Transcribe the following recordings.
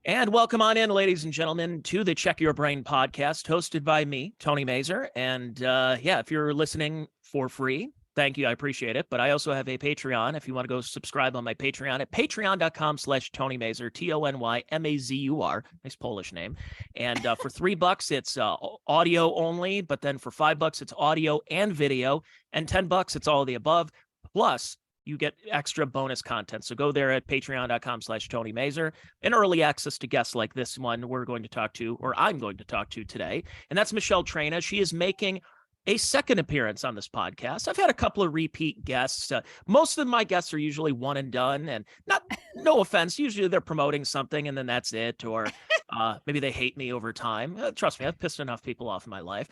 And welcome on in, ladies and gentlemen, to the Check Your Brain podcast, hosted by me, Tony Mazur. And if you're listening for free, thank you. I appreciate it. But I also have a Patreon. If you want to go subscribe on my Patreon at patreon.com/Tony Mazur, TonyMazur. Nice Polish name. And for $3, it's audio only. But then for $5, it's audio and video. And $10, it's all of the above. Plus, you get extra bonus content. So go there at patreon.com/Tony Mazur and early access to guests like this one I'm going to talk to today. And that's Michele Traina. She is making a second appearance on this podcast. I've had a couple of repeat guests. Most of my guests are usually one and done, and no offense, usually they're promoting something and then that's it. Or maybe they hate me over time. Trust me, I've pissed enough people off in my life.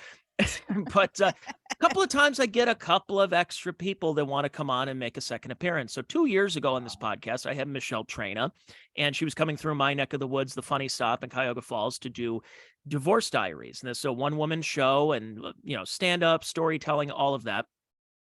But a couple of times I get a couple of extra people that want to come on and make a second appearance. So 2 years ago on this podcast, I had Michele Traina, and she was coming through my neck of the woods, the Funny Stop in Cuyahoga Falls, to do Divorce Diaries. And this is a one-woman show and, stand-up, storytelling, all of that.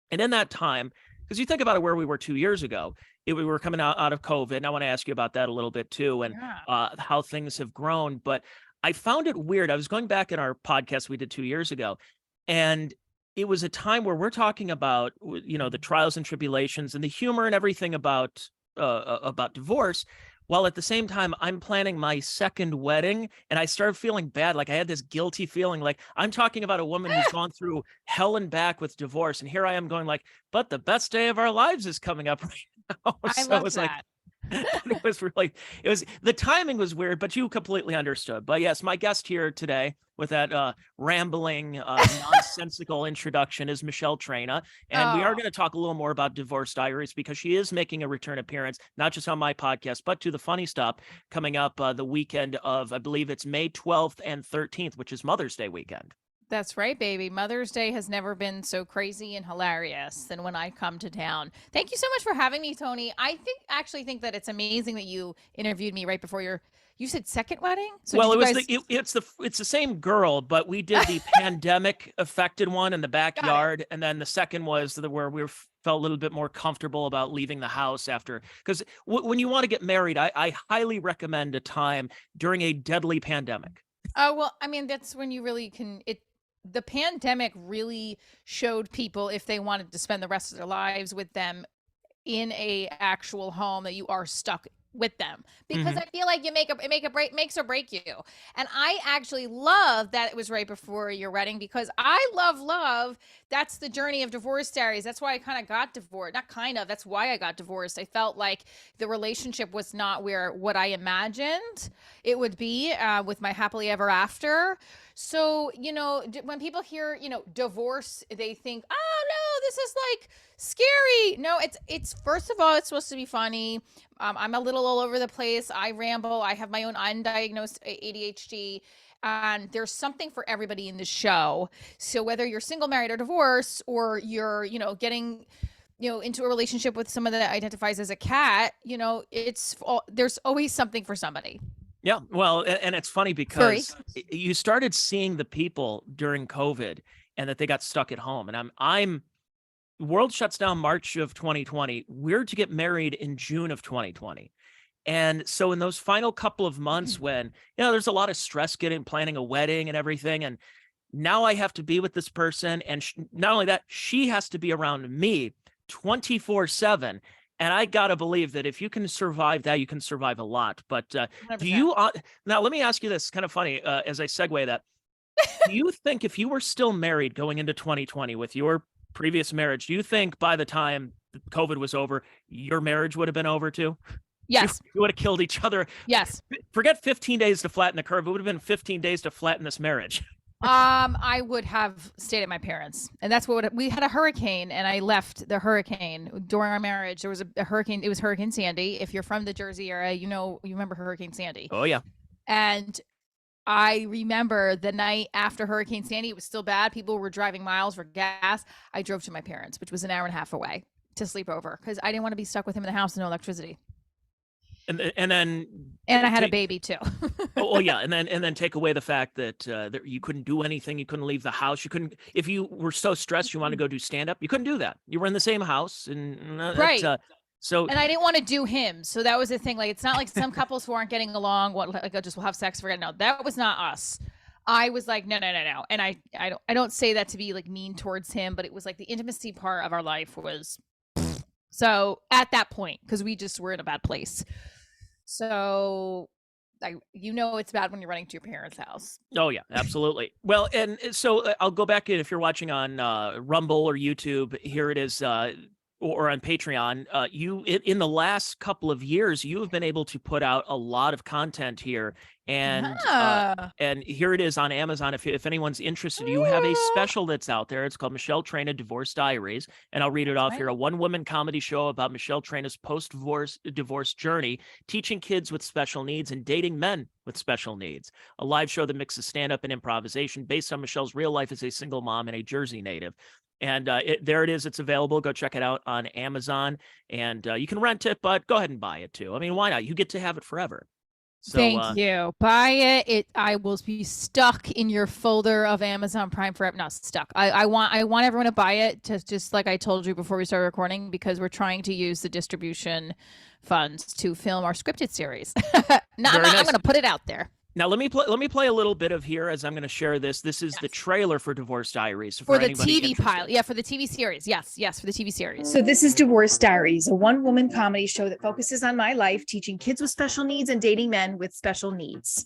And in that time, because you think about it, where we were 2 years ago, we were coming out of COVID. And I want to ask you about that a little bit too, and how things have grown. But I found it weird. I was going back in our podcast we did 2 years ago, and it was a time where we're talking about, the trials and tribulations and the humor and everything about divorce, while at the same time I'm planning my second wedding, and I started feeling bad. Like I had this guilty feeling, like I'm talking about a woman who's gone through hell and back with divorce, and here I am going like, but the best day of our lives is coming up right now. I love that. The timing was weird, but you completely understood. But yes, my guest here today with that rambling, nonsensical introduction is Michele Traina. And we are going to talk a little more about Divorce Diaries, because she is making a return appearance, not just on my podcast, but to the Funny Stop coming up the weekend of, I believe it's May 12th and 13th, which is Mother's Day weekend. That's right, baby. Mother's Day has never been so crazy and hilarious than when I come to town. Thank you so much for having me, Tony. I actually think that it's amazing that you interviewed me right before you said second wedding. So well, it's the same girl, but we did the pandemic affected one in the backyard, and then the second was where we felt a little bit more comfortable about leaving the house after. Because when you want to get married, I highly recommend a time during a deadly pandemic. Oh, well, I mean, that's when you really can. The pandemic really showed people, if they wanted to spend the rest of their lives with them in a actual home, that you are stuck with them, because I feel like it makes or break you. And I actually love that it was right before your wedding, because I love that's the journey of Divorce Diaries. That's why I kind of got divorced. That's why I got divorced. I felt like the relationship was not what I imagined it would be with my happily ever after. So, when people hear, divorce, they think, oh no, this is like scary. No, it's first of all, it's supposed to be funny. I'm a little all over the place. I ramble. I have my own undiagnosed ADHD. And there's something for everybody in the show. So whether you're single, married, or divorced, or you're, getting, into a relationship with someone that identifies as a cat, there's always something for somebody. Yeah, well, and it's funny because you started seeing the people during COVID and that they got stuck at home. And world shuts down March of 2020. We're to get married in June of 2020. And so in those final couple of months when, there's a lot of stress planning a wedding and everything. And now I have to be with this person. And not only that, she has to be around me 24/7. And I got to believe that if you can survive that, you can survive a lot. But now let me ask you this, kind of funny, as I segue that. Do you think if you were still married going into 2020 with your previous marriage, do you think by the time COVID was over, your marriage would have been over too? Yes. You would have killed each other. Yes. Forget 15 days to flatten the curve. It would have been 15 days to flatten this marriage. I would have stayed at my parents, and that's we had a hurricane, and I left the hurricane during our marriage. There was a hurricane. It was Hurricane Sandy. If you're from the Jersey area, you remember Hurricane Sandy. Oh yeah. And I remember the night after Hurricane Sandy, it was still bad. People were driving miles for gas. I drove to my parents, which was an hour and a half away, to sleep over, because I didn't want to be stuck with him in the house with no electricity. And I had a baby too. Oh yeah, and then take away the fact that you couldn't do anything, you couldn't leave the house, you couldn't. If you were so stressed, you wanted to go do stand up, you couldn't do that. You were in the same house, and right. So, and I didn't want to do him. So that was the thing. Like, it's not like some couples who aren't getting along, like, just will have sex, forget. No, that was not us. I was like, no. And I don't say that to be like mean towards him, but it was like the intimacy part of our life was so at that point, because we just were in a bad place. So it's bad when you're running to your parents' house. oh yeah, absolutely. Well, and so I'll go back in if you're watching on Rumble or YouTube. Here it is, or on Patreon. You in the last couple of years, you have been able to put out a lot of content here, and here it is on Amazon. If anyone's interested, you have a special that's out there. It's called Michele Traina Divorce Diaries, and I'll read it off here. A one-woman comedy show about Michele Traina's post-divorce journey, teaching kids with special needs and dating men with special needs. A live show that mixes stand-up and improvisation based on Michelle's real life as a single mom and a Jersey native. And there it is. It's available. Go check it out on Amazon. And you can rent it, but go ahead and buy it too. I mean, why not? You get to have it forever. So, thank you. Buy it. I will be stuck in your folder of Amazon Prime forever. Not stuck. I want everyone to buy it, to just like I told you before we started recording, because we're trying to use the distribution funds to film our scripted series. I'm going to put it out there. Now let me play a little bit of here as I'm going to share this. This is the trailer for Divorce Diaries for the TV pilot. Yeah, for the TV series. Yes, for the TV series. So this is Divorce Diaries, a one-woman comedy show that focuses on my life, teaching kids with special needs and dating men with special needs.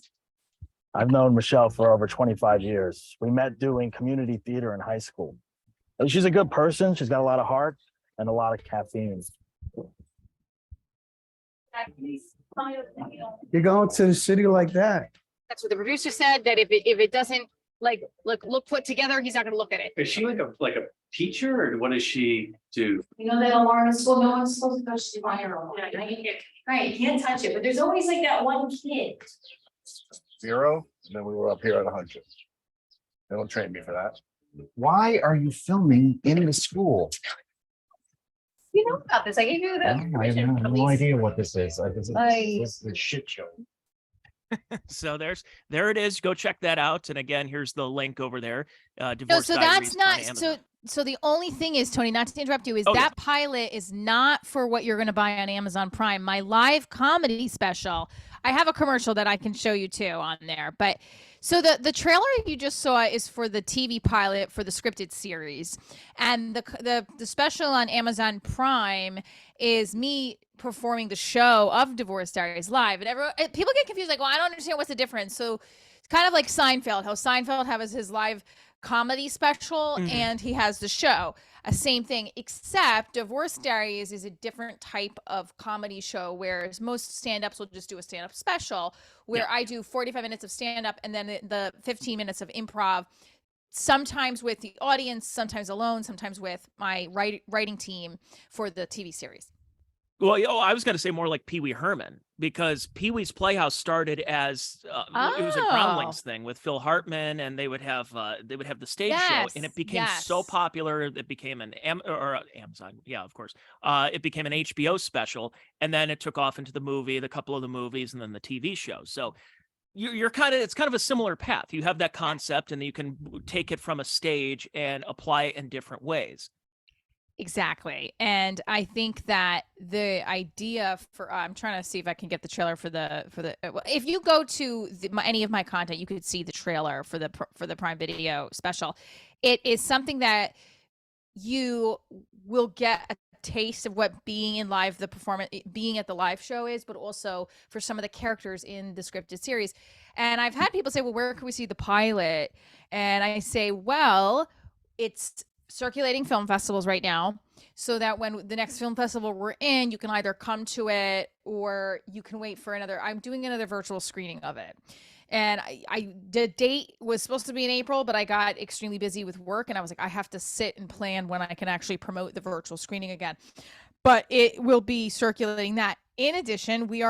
I've known Michele for over 25 years. We met doing community theater in high school. She's a good person. She's got a lot of heart and a lot of caffeine. You're going to the city like that. That's what the producer said, that if it doesn't look put together, he's not going to look at it. Is she like a teacher, or what does she do? You know that alarm in school, no one's supposed to touch the fire alarm. Right, you can't touch it, but there's always like that one kid. 0, and then we were up here at 100. They don't train me for that. Why are you filming in the school? You know about this, I gave you the I have no idea what this is. This is a shit show. So there it is. Go check that out. And again, here's the link over there. Divorce Diaries that's not so the only thing is, Tony, not to interrupt you, is that pilot is not for what you're going to buy on Amazon Prime. My live comedy special, I have a commercial that I can show you too on there. But so the trailer you just saw is for the TV pilot for the scripted series, and the special on Amazon Prime is me performing the show of Divorce Diaries live. And people get confused, like, well, I don't understand what's the difference. So it's kind of like Seinfeld, how Seinfeld has his live comedy special and he has the show. Same thing, except Divorce Diaries is a different type of comedy show, whereas most stand-ups will just do a stand-up special, where I do 45 minutes of stand-up and then the 15 minutes of improv, sometimes with the audience, sometimes alone, sometimes with my writing team for the TV series. Well, I was going to say more like Pee Wee Herman, because Pee Wee's Playhouse started as it was a Groundlings thing with Phil Hartman, and they would have the stage show, and it became so popular it became an Amazon, of course. It became an HBO special, and then it took off into the couple of the movies, and then the TV show. So you're it's kind of a similar path. You have that concept, and you can take it from a stage and apply it in different ways. Exactly. And I think that the idea for I'm trying to see if I can get the trailer for the if you go to any of my content, you could see the trailer for the Prime Video special. It is something that you will get a taste of what being in live, being at the live show is, but also for some of the characters in the scripted series. And I've had people say, well, where can we see the pilot? And I say, well, it's circulating film festivals right now, so that when the next film festival we're in, you can either come to it or you can wait for I'm doing another virtual screening of it. And the date was supposed to be in April, but I got extremely busy with work, and I was like, I have to sit and plan when I can actually promote the virtual screening again. But it will be circulating that. In addition, we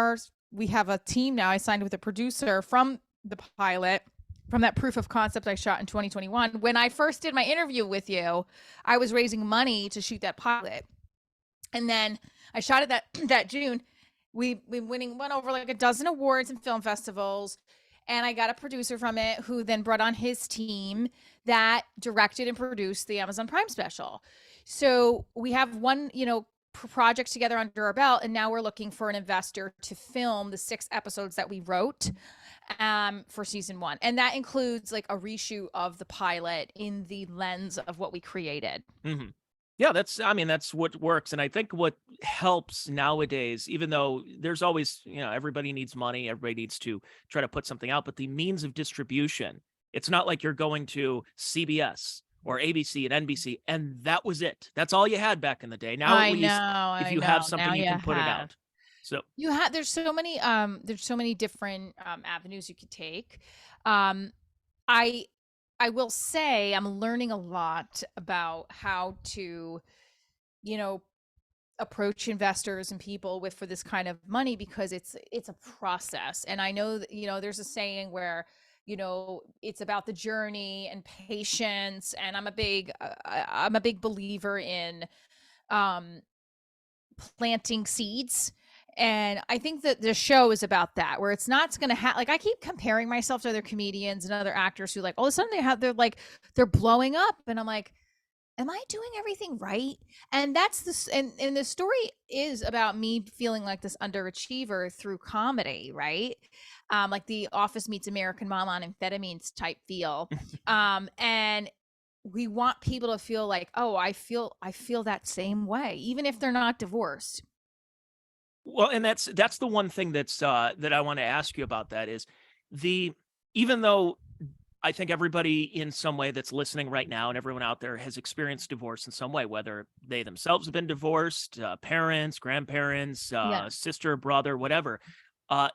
have a team now. I signed with a producer from the pilot, from that proof of concept I shot in 2021. When I first did my interview with you, I was raising money to shoot that pilot. And then I shot it that June. Went over like a dozen awards and film festivals. And I got a producer from it who then brought on his team that directed and produced the Amazon Prime special. So we have one, projects together under our belt, and now we're looking for an investor to film the 6 episodes that we wrote for season 1, and that includes like a reshoot of the pilot in the lens of what we created. Mm-hmm. Yeah, that's what works. And I think what helps nowadays, even though there's always, everybody needs money, everybody needs to try to put something out, but the means of distribution, it's not like you're going to CBS or ABC and NBC and that was it. That's all you had back in the day. Now, at least if you have something, you can put it out. So there's so many different avenues you could take. I will say I'm learning a lot about how to, approach investors and people for this kind of money, because it's a process. And I know that, there's a saying where, it's about the journey and patience. And I'm a big believer in planting seeds. And I think that the show is about that, where it's not going to have, like, I keep comparing myself to other comedians and other actors who, like, all of a sudden they're blowing up. And I'm like, am I doing everything right? And that's this, and the story is about me feeling like this underachiever through comedy, right? Like the Office meets American Mom on amphetamines type feel. And we want people to feel like, oh, I feel that same way, even if they're not divorced. Well, and that's the one thing that I want to ask you about. That is even though I think everybody in some way that's listening right now and everyone out there has experienced divorce in some way, whether they themselves have been divorced, parents, grandparents, sister, brother, whatever,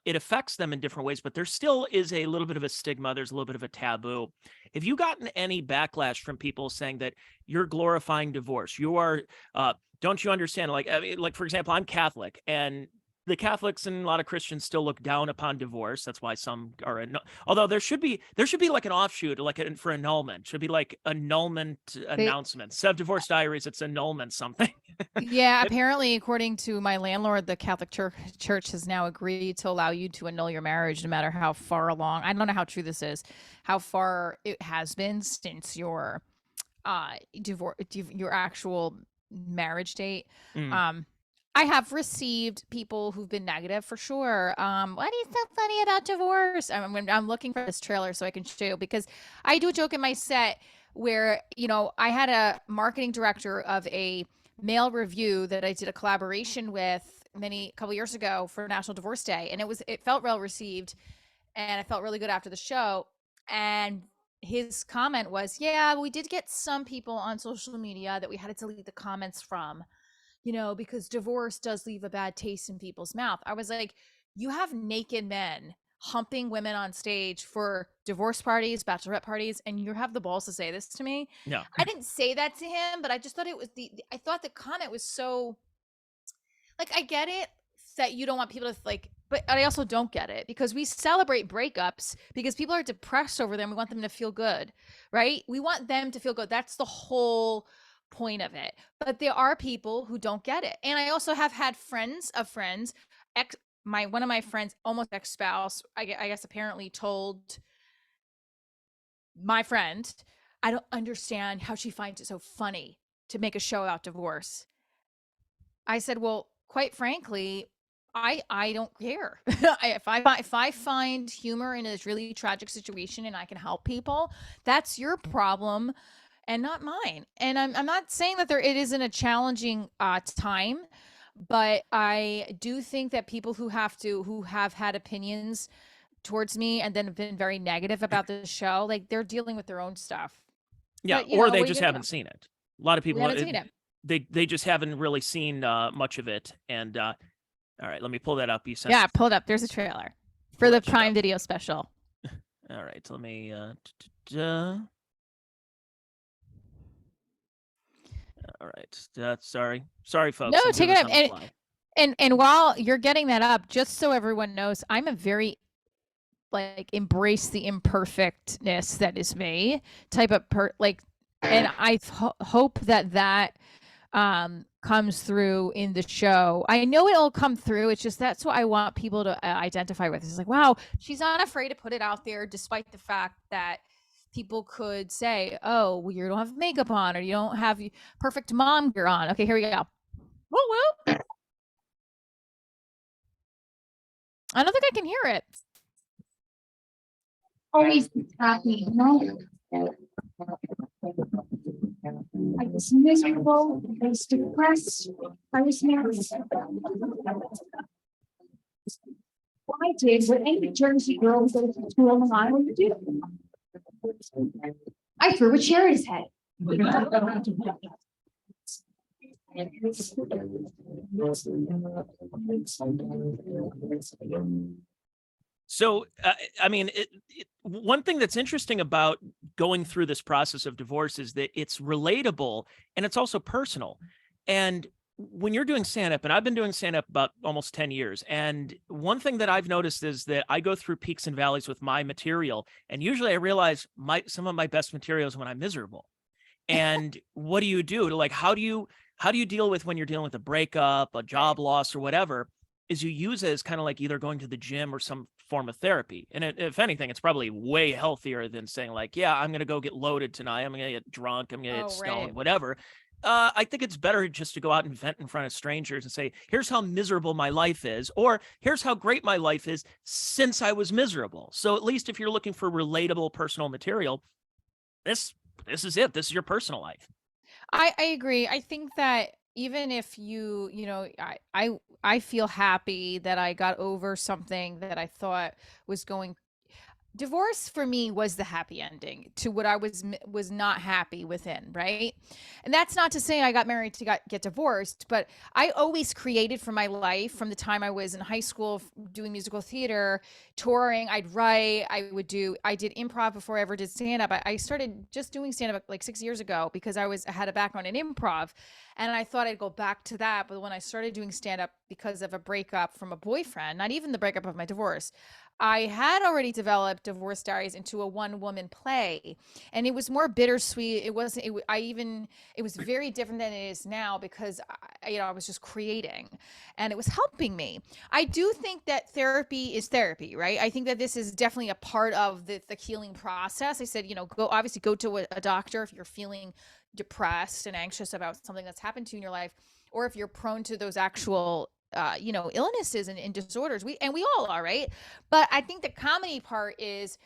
it affects them in different ways, but there still is a little bit of a stigma. There's a little bit of a taboo. Have you gotten any backlash from people saying that you're glorifying divorce? You are, don't you understand? Like, for example, I'm Catholic, and the Catholics and a lot of Christians still look down upon divorce. That's why some are, although there should be like an offshoot, like for annulment, should be like annulment announcements. Instead of Divorce Diaries, it's annulment something. Yeah, apparently, according to my landlord, the Catholic Church has now agreed to allow you to annul your marriage no matter how far along. I don't know how true this is, how far it has been since your divorce, your actual marriage date. I have received people who've been negative for sure. What is so funny about divorce? I'm looking for this trailer so I can show you, because I do a joke in my set where, I had a marketing director of a male review that I did a collaboration with a couple years ago for National Divorce Day. And it felt well received, and I felt really good after the show. And his comment was, yeah, we did get some people on social media that we had to delete the comments from, because divorce does leave a bad taste in people's mouth. I was like, you have naked men humping women on stage for divorce parties, bachelorette parties, and you have the balls to say this to me? No. I didn't say that to him, but I just thought it was I thought the comment was so, like, I get it that you don't want people to, like, but I also don't get it, because we celebrate breakups because people are depressed over them. We want them to feel good, right? We want them to feel good. That's the whole point of it. But there are people who don't get it. And I also have had friends of friends, one of my friends, almost ex-spouse, I guess apparently told my friend, I don't understand how she finds it so funny to make a show about divorce. I said, well, quite frankly, I don't care. If I find humor in a really tragic situation and I can help people, that's your problem and not mine. And I'm not saying that it isn't a challenging time, but I do think that people who have had opinions towards me and then have been very negative about the show, like, they're dealing with their own stuff. Yeah, But, or they just haven't seen it. A lot of people haven't seen it. They just haven't really seen much of it. And all right, let me pull that up. You sent. Yeah, pull it up. There's a trailer for the Prime Video special. All right, let me. All right. Sorry, folks. No, take it up. And while you're getting that up, just so everyone knows, I'm a very, like, embrace the imperfectness that is me type of and I hope that comes through in the show. I know it'll come through. It's just that's what I want people to identify with. It's like, wow, she's not afraid to put it out there, despite the fact that people could say, oh, well, you don't have makeup on, or you don't have perfect mom gear on. Okay, here we go. Oh, well. I don't think I can hear it. Always happy, no? I was miserable, I was depressed, I was nervous. What I did, what any Jersey girl goes to school and I would do. I threw a chair at his head. So, I mean, one thing that's interesting about going through this process of divorce is that it's relatable and it's also personal. And when you're doing stand-up, and I've been doing stand-up about almost 10 years, and one thing that I've noticed is that I go through peaks and valleys with my material, and usually I realize some of my best material is when I'm miserable. And what do you do to, like, how do you deal with when you're dealing with a breakup, a job loss, or whatever? Is you use it as kind of like either going to the gym or some form of therapy. And if anything, it's probably way healthier than saying like, yeah, I'm going to go get loaded tonight. I'm going to get drunk. I'm going to get stoned, right. whatever. I think it's better just to go out and vent in front of strangers and say, here's how miserable my life is, or here's how great my life is since I was miserable. So at least if you're looking for relatable personal material, this is it. This is your personal life. I agree. I think that even if I feel happy that I got over something that I thought was going. Divorce for me was the happy ending to what I was not happy within, right? And that's not to say I got married to get divorced, but I always created for my life from the time I was in high school doing musical theater, touring. I'd write, I did improv before I ever did stand up. I started just doing stand up like 6 years ago because I had a background in improv, and I thought I'd go back to that. But when I started doing stand up because of a breakup from a boyfriend, not even the breakup of my divorce, I had already developed Divorce Diaries into a one-woman play, and it was more bittersweet. It wasn't. It was very different than it is now because I was just creating, and it was helping me. I do think that therapy is therapy, right? I think that this is definitely a part of the healing process. I said, go to a doctor if you're feeling depressed and anxious about something that's happened to you in your life, or if you're prone to those actual illnesses and disorders. We all are, right? But I think the comedy part is,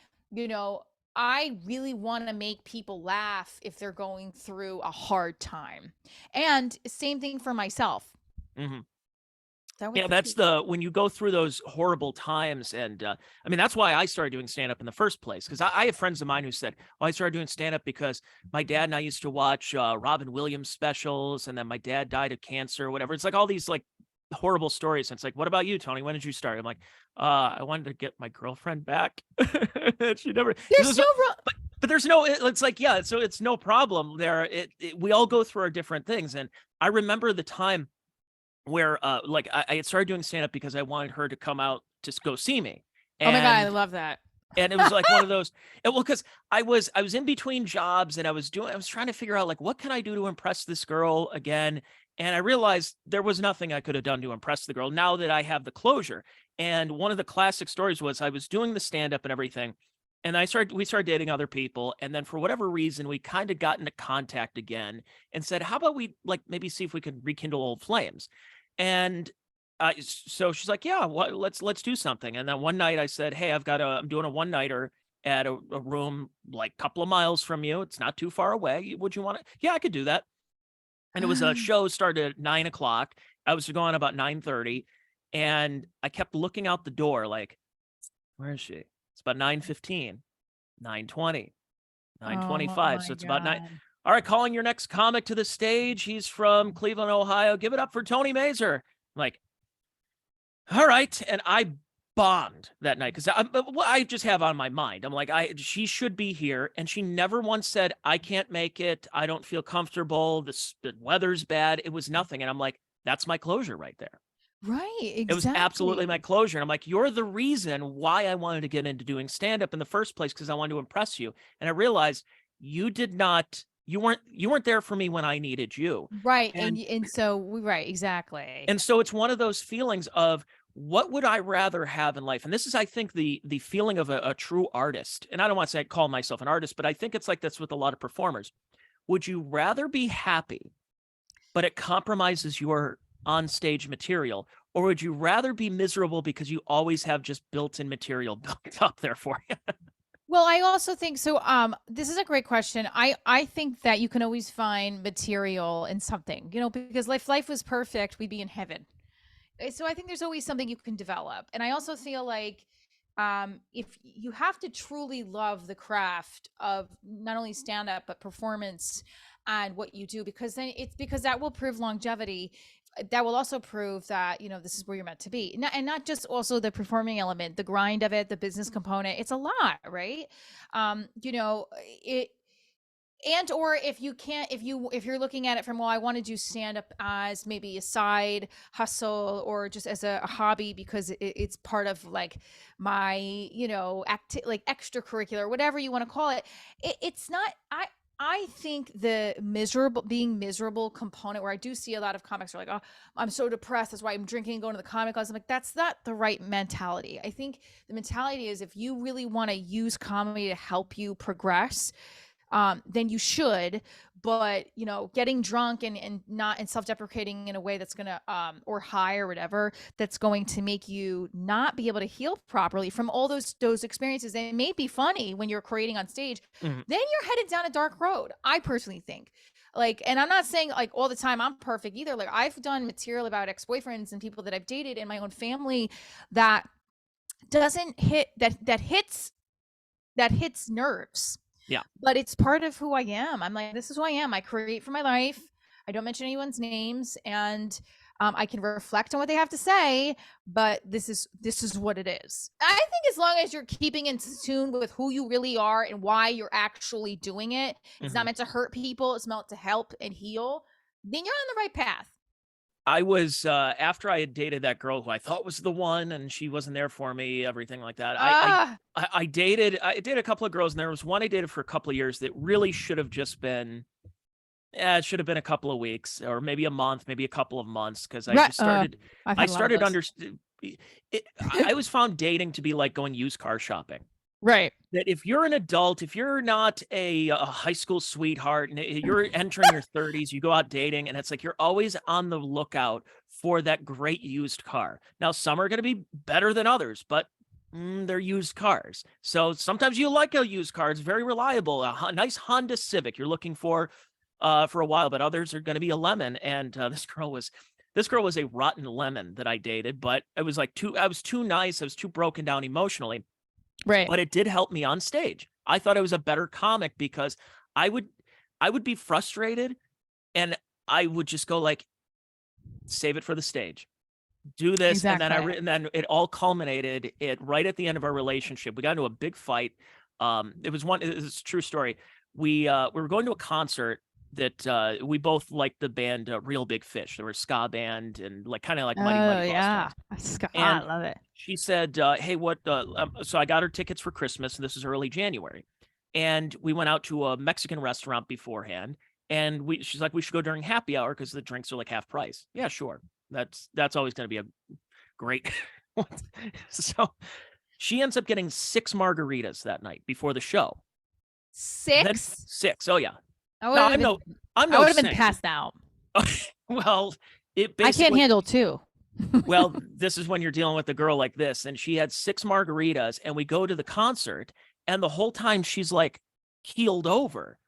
I really want to make people laugh if they're going through a hard time. And same thing for myself. Mm-hmm. Yeah, that's when you go through those horrible times. And I mean, that's why I started doing stand-up in the first place. Because I have friends of mine who said, I started doing stand-up because my dad and I used to watch Robin Williams specials, and then my dad died of cancer or whatever. It's like all these like horrible stories. And it's like, what about you, Tony? When did you start? I'm like, I wanted to get my girlfriend back. She never. There's no but there's no. It's like, yeah. So it's no problem there. We all go through our different things. And I remember the time where like I had started doing stand-up because I wanted her to come out to go see me. And, oh my God, I love that. And it was like one of those, because I was in between jobs, and I was trying to figure out like, what can I do to impress this girl again? And I realized there was nothing I could have done to impress the girl now that I have the closure. And one of the classic stories was I was doing the stand-up and everything, and we started dating other people. And then for whatever reason, we kind of got into contact again and said, how about we like maybe see if we could rekindle old flames? And so she's like, yeah, let's do something. And then one night I said, hey, I'm doing a one-nighter at a room like a couple of miles from you. It's not too far away. Would you want to? Yeah, I could do that. And it was a show started at 9:00. I was going about 9:30, and I kept looking out the door like, where is she? It's about 9:15, 9:20, 9:25. So it's about 9. All right, calling your next comic to the stage. He's from Cleveland, Ohio. Give it up for Tony Mazur. I'm like, all right. And I bombed that night because I just have on my mind. I'm like, she should be here. And she never once said, I can't make it. I don't feel comfortable. The weather's bad. It was nothing. And I'm like, that's my closure right there. Right. Exactly. It was absolutely my closure. And I'm like, you're the reason why I wanted to get into doing stand-up in the first place, because I wanted to impress you. And I realized you weren't there for me when I needed you. Right. And so right. Exactly. And so it's one of those feelings of, what would I rather have in life? And this is, I think, the feeling of a true artist. And I don't want to say I call myself an artist, but I think it's like this with a lot of performers. Would you rather be happy, but it compromises your on stage material, or would you rather be miserable because you always have just built-in material built up there for you? Well, I also think so. This is a great question. I think that you can always find material in something, because if life was perfect, we'd be in heaven. So I think there's always something you can develop. And I also feel like if you have to truly love the craft of not only stand up, but performance and what you do, because that will prove longevity. That will also prove that, this is where you're meant to be. And not just also the performing element, the grind of it, the business component. It's a lot, right? It, and or if you can't, if you're looking at it from, well, I want to do stand up as maybe a side hustle or just as a hobby because it's part of like my like extracurricular, whatever you want to call it. It's not, I think the being miserable component, where I do see a lot of comics are like, oh, I'm so depressed, that's why I'm drinking and going to the comic clubs. I'm like, that's not the right mentality. I think the mentality is, if you really want to use comedy to help you progress, then you should. But getting drunk and not, and self-deprecating in a way that's gonna or high or whatever, that's going to make you not be able to heal properly from all those experiences. And it may be funny when you're creating on stage, then you're headed down a dark road, I personally think. Like, and I'm not saying like all the time I'm perfect either. Like, I've done material about ex-boyfriends and people that I've dated in my own family that doesn't hit that hits nerves. Yeah. But it's part of who I am. I'm like, this is who I am. I create for my life. I don't mention anyone's names, and I can reflect on what they have to say, but this is what it is. I think as long as you're keeping in tune with who you really are and why you're actually doing it, it's not meant to hurt people. It's meant to help and heal. Then you're on the right path. I was after I had dated that girl who I thought was the one, and she wasn't there for me, everything like that. I dated a couple of girls, and there was one I dated for a couple of years that really should have just been, it should have been a couple of weeks or maybe a month, maybe a couple of months, because I just started I was found dating to be like going used car shopping. Right. That if you're an adult, if you're not a high school sweetheart and you're entering your 30s, you go out dating, and it's like you're always on the lookout for that great used car. Now, some are going to be better than others, but they're used cars. So sometimes you like a used car. It's very reliable. A nice Honda Civic you're looking for a while, but others are going to be a lemon. And this girl was a rotten lemon that I dated, but it was like I was too nice. I was too broken down emotionally. Right. But it did help me on stage. I thought I was a better comic because I would be frustrated, and I would just go like, save it for the stage, do this. Exactly. And then it all culminated right at the end of our relationship. We got into a big fight. It was a true story. We were going to a concert that we both liked the band Real Big Fish. They were a ska band and like kind of like Mighty Mighty yeah. Bosstones. I love it. She said, hey, what? So I got her tickets for Christmas, and this is early January. And we went out to a Mexican restaurant beforehand. And she's like, we should go during happy hour because the drinks are like half price. Yeah, sure. That's always going to be a great. So she ends up getting 6 margaritas that night before the show. 6? Then 6. Oh, yeah. I would have been passed out. Well, I can't handle 2. Well, this is when you're dealing with a girl like this, and she had 6 margaritas, and we go to the concert, and the whole time she's like keeled over,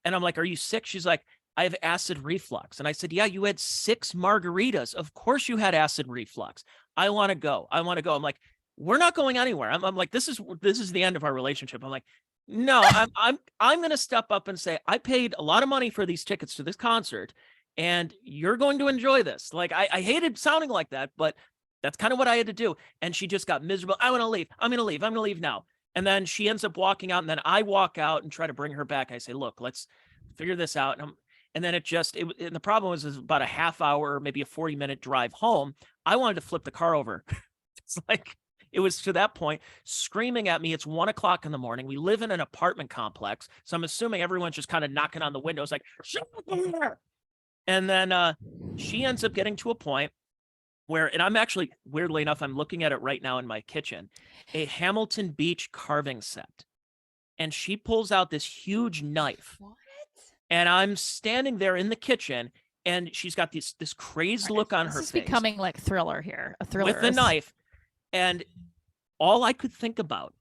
and I'm like, "Are you sick?" She's like, "I have acid reflux," and I said, "Yeah, you had 6 margaritas. Of course you had acid reflux. I want to go. I'm like, "We're not going anywhere." I'm like, "This is the end of our relationship." I'm like, "No, I'm going to step up and say I paid a lot of money for these tickets to this concert, and you're going to enjoy this." Like, I hated sounding like that, but that's kind of what I had to do. And she just got miserable. "I want to leave. I'm going to leave. I'm going to leave now." And then she ends up walking out, and then I walk out and try to bring her back. I say, "Look, let's figure this out." And then and the problem was about a half hour, maybe a 40-minute drive home. I wanted to flip the car over. It's like, it was to that point, screaming at me. It's 1 o'clock in the morning. We live in an apartment complex. So I'm assuming everyone's just kind of knocking on the windows like, "Shut up." And then she ends up getting to a point where, and I'm actually, weirdly enough, I'm looking at it right now in my kitchen, a Hamilton Beach carving set. And she pulls out this huge knife. What? And I'm standing there in the kitchen, and she's got this crazed look on her This is face becoming like Thriller here. A thriller with the knife. And all I could think about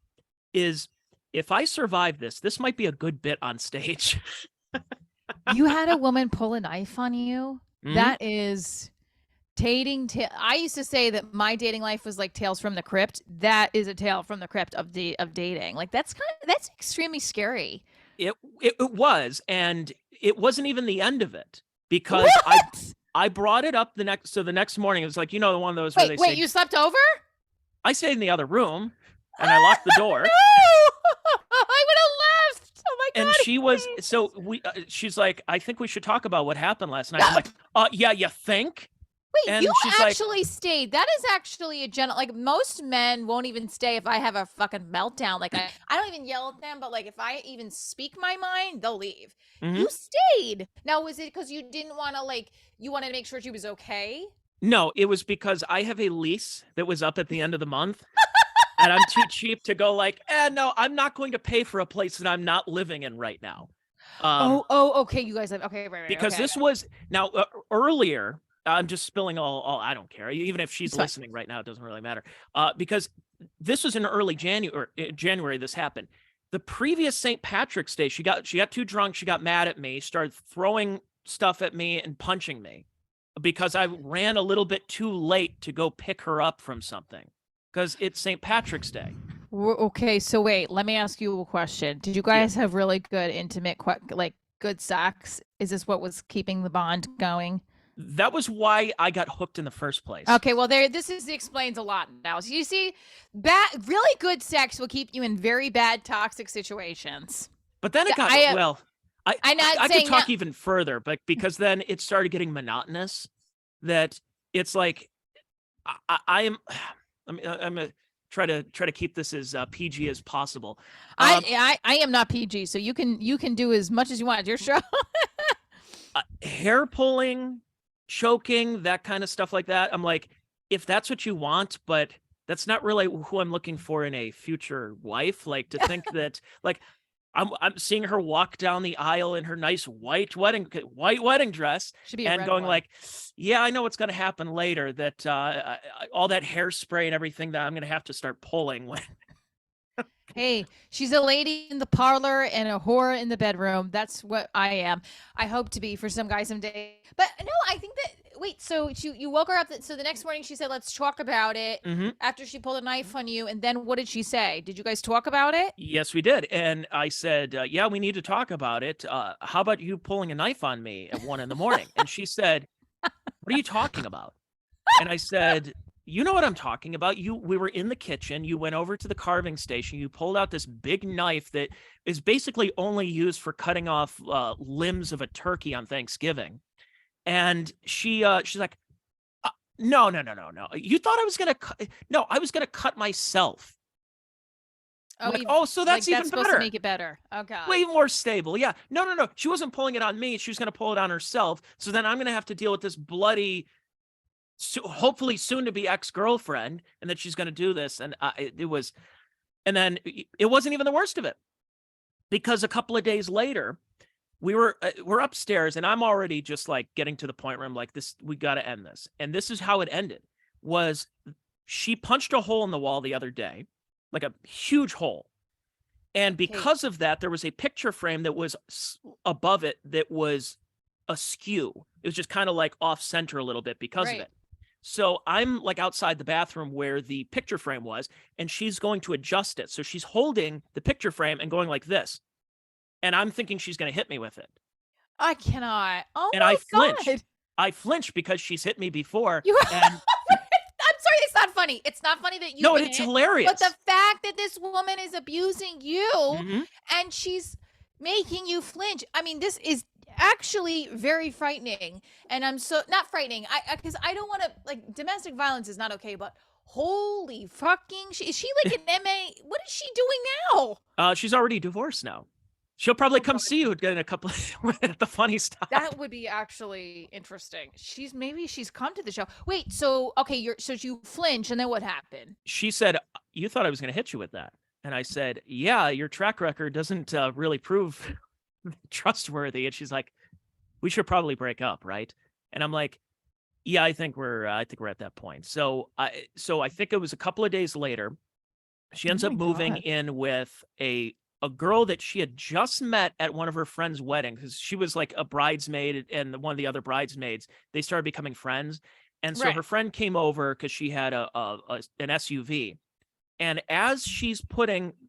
is, if I survive this, this might be a good bit on stage. You had a woman pull a knife on you. Mhm. That is dating. I used to say that my dating life was like Tales from the Crypt. That is a tale from the crypt of dating. Like that's extremely scary. It was, and it wasn't even the end of it, because What? I brought it up the next morning. It was like, the one of those where they Wait, say, you slept over? I stayed in the other room and I locked the door. No, I would have left. Oh my god! And she was, please. so she's like, I think we should talk about what happened last night. I'm like, yeah, you think? Wait, And you she's like- actually stayed. That is actually a like most men won't even stay if I have a fucking meltdown. Like I don't even yell at them, but like if I even speak my mind, they'll leave. Mhm. You stayed. Now, was it because you didn't want to you wanted to make sure she was okay? No, it was because I have a lease that was up at the end of the month. And I'm too cheap to go like, no, I'm not going to pay for a place that I'm not living in right now. Okay. You guys have right. Because okay, this was now earlier. I'm just spilling all. I don't care. Even if she's It's fine. listening right now, it doesn't really matter. Because this was in early January. This happened. The previous St. Patrick's Day, she got too drunk. She got mad at me, started throwing stuff at me and punching me because I ran a little bit too late to go pick her up from something. Because it's St. Patrick's Day. Okay, so wait, let me ask you a question. Did you guys have really good intimate, good sex? Is this what was keeping the bond going? That was why I got hooked in the first place. Okay, well, this explains a lot now. So you see, really good sex will keep you in very bad toxic situations. But then it got, I could talk even further, but because then it started getting monotonous, that it's like, I'm gonna try to keep this as PG as possible. I am not PG, so you can do as much as you want. It's your show. Hair pulling, choking, that kind of stuff like that. I'm like, if that's what you want, but that's not really who I'm looking for in a future wife. Like to think that like I'm seeing her walk down the aisle in her nice white wedding dress and going like, yeah, I know what's going to happen later, that all that hairspray and everything that I'm going to have to start pulling when. Hey, she's a lady in the parlor and a whore in the bedroom. That's what I am. I hope to be for some guy someday. But no, I think that so you woke her up. So the next morning she said, let's talk about it. Mm-hmm. After she pulled a knife on you. And then what did she say? Did you guys talk about it? Yes, we did. And I said, yeah, we need to talk about it. How about you pulling a knife on me at 1 a.m? And she said, what are you talking about? And I said, you know what I'm talking about. We were in the kitchen. You went over to the carving station. You pulled out this big knife that is basically only used for cutting off limbs of a turkey on Thanksgiving. And she's like, no. You thought I was going to cut? No, I was going to cut myself. So that's even supposed better. To make it better. Okay. Way more stable. Yeah. No. She wasn't pulling it on me. She was going to pull it on herself. So then I'm going to have to deal with this bloody, hopefully soon to be ex-girlfriend, and that she's going to do this. And and then it wasn't even the worst of it, because a couple of days later, we're upstairs and I'm already just like getting to the point where I'm like, we got to end this. And this is how it ended. Was she punched a hole in the wall the other day, like a huge hole. And because of that, there was a picture frame that was above it that was askew. It was just kind of like off center a little bit because of it. So I'm like outside the bathroom where the picture frame was, and she's going to adjust it. So she's holding the picture frame and going like this. And I'm thinking she's going to hit me with it. I cannot. Oh and my I flinched. God. I flinched because she's hit me before. And I'm sorry, it's not funny. It's not funny that you. No, it's hilarious. But the fact that this woman is abusing you and she's making you flinch. I mean, this is actually very frightening. And I'm so not frightening. Because I don't want to, like, domestic violence is not okay, but holy fucking is she like an MA? What is she doing now? She's already divorced now. She'll probably come see you in a couple of the funny stuff. That would be actually interesting. Maybe she's come to the show. Wait, so okay, so you flinch, and then what happened? She said, "You thought I was going to hit you with that," and I said, "Yeah, your track record doesn't really prove trustworthy." And she's like, "We should probably break up, right?" And I'm like, yeah, I think we're at that point. So I think it was a couple of days later, she ends Oh up my moving God. in with a girl that she had just met at one of her friends' weddings, because she was like a bridesmaid, and one of the other bridesmaids, they started becoming friends. And so Right. her friend came over because she had an SUV. And as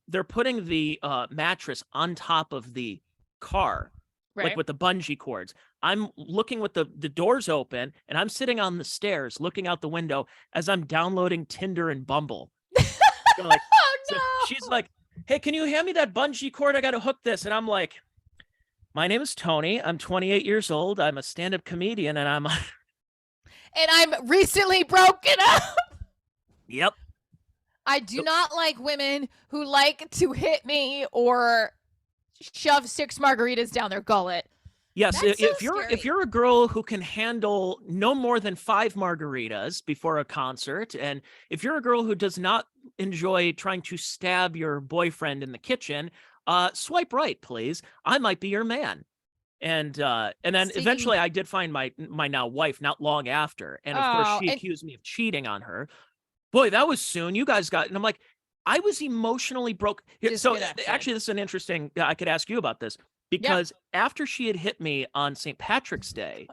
they're putting the mattress on top of the car, like Right. with the bungee cords. I'm looking with the doors open, and I'm sitting on the stairs looking out the window as I'm downloading Tinder and Bumble. So, like, Oh so no. she's like, hey, can you hand me that bungee cord? I got to hook this. And I'm like, my name is Tony. I'm 28 years old. I'm a stand-up comedian, and I'm, And I'm recently broken up. yep. I do not like women who like to hit me or shove 6 margaritas down their gullet. Yes, That's so if you're a girl who can handle no more than 5 margaritas before a concert, and if you're a girl who does not enjoy trying to stab your boyfriend in the kitchen, swipe right, please. I might be your man. And then Speaking- eventually I did find my now wife not long after, and of course Oh, she and- accused me of cheating on her. Boy, that was soon. You guys got, and I'm like, I was emotionally broke. So Disconnected. actually, this is an interesting. I could ask you about this, because after she had hit me on St. Patrick's Day,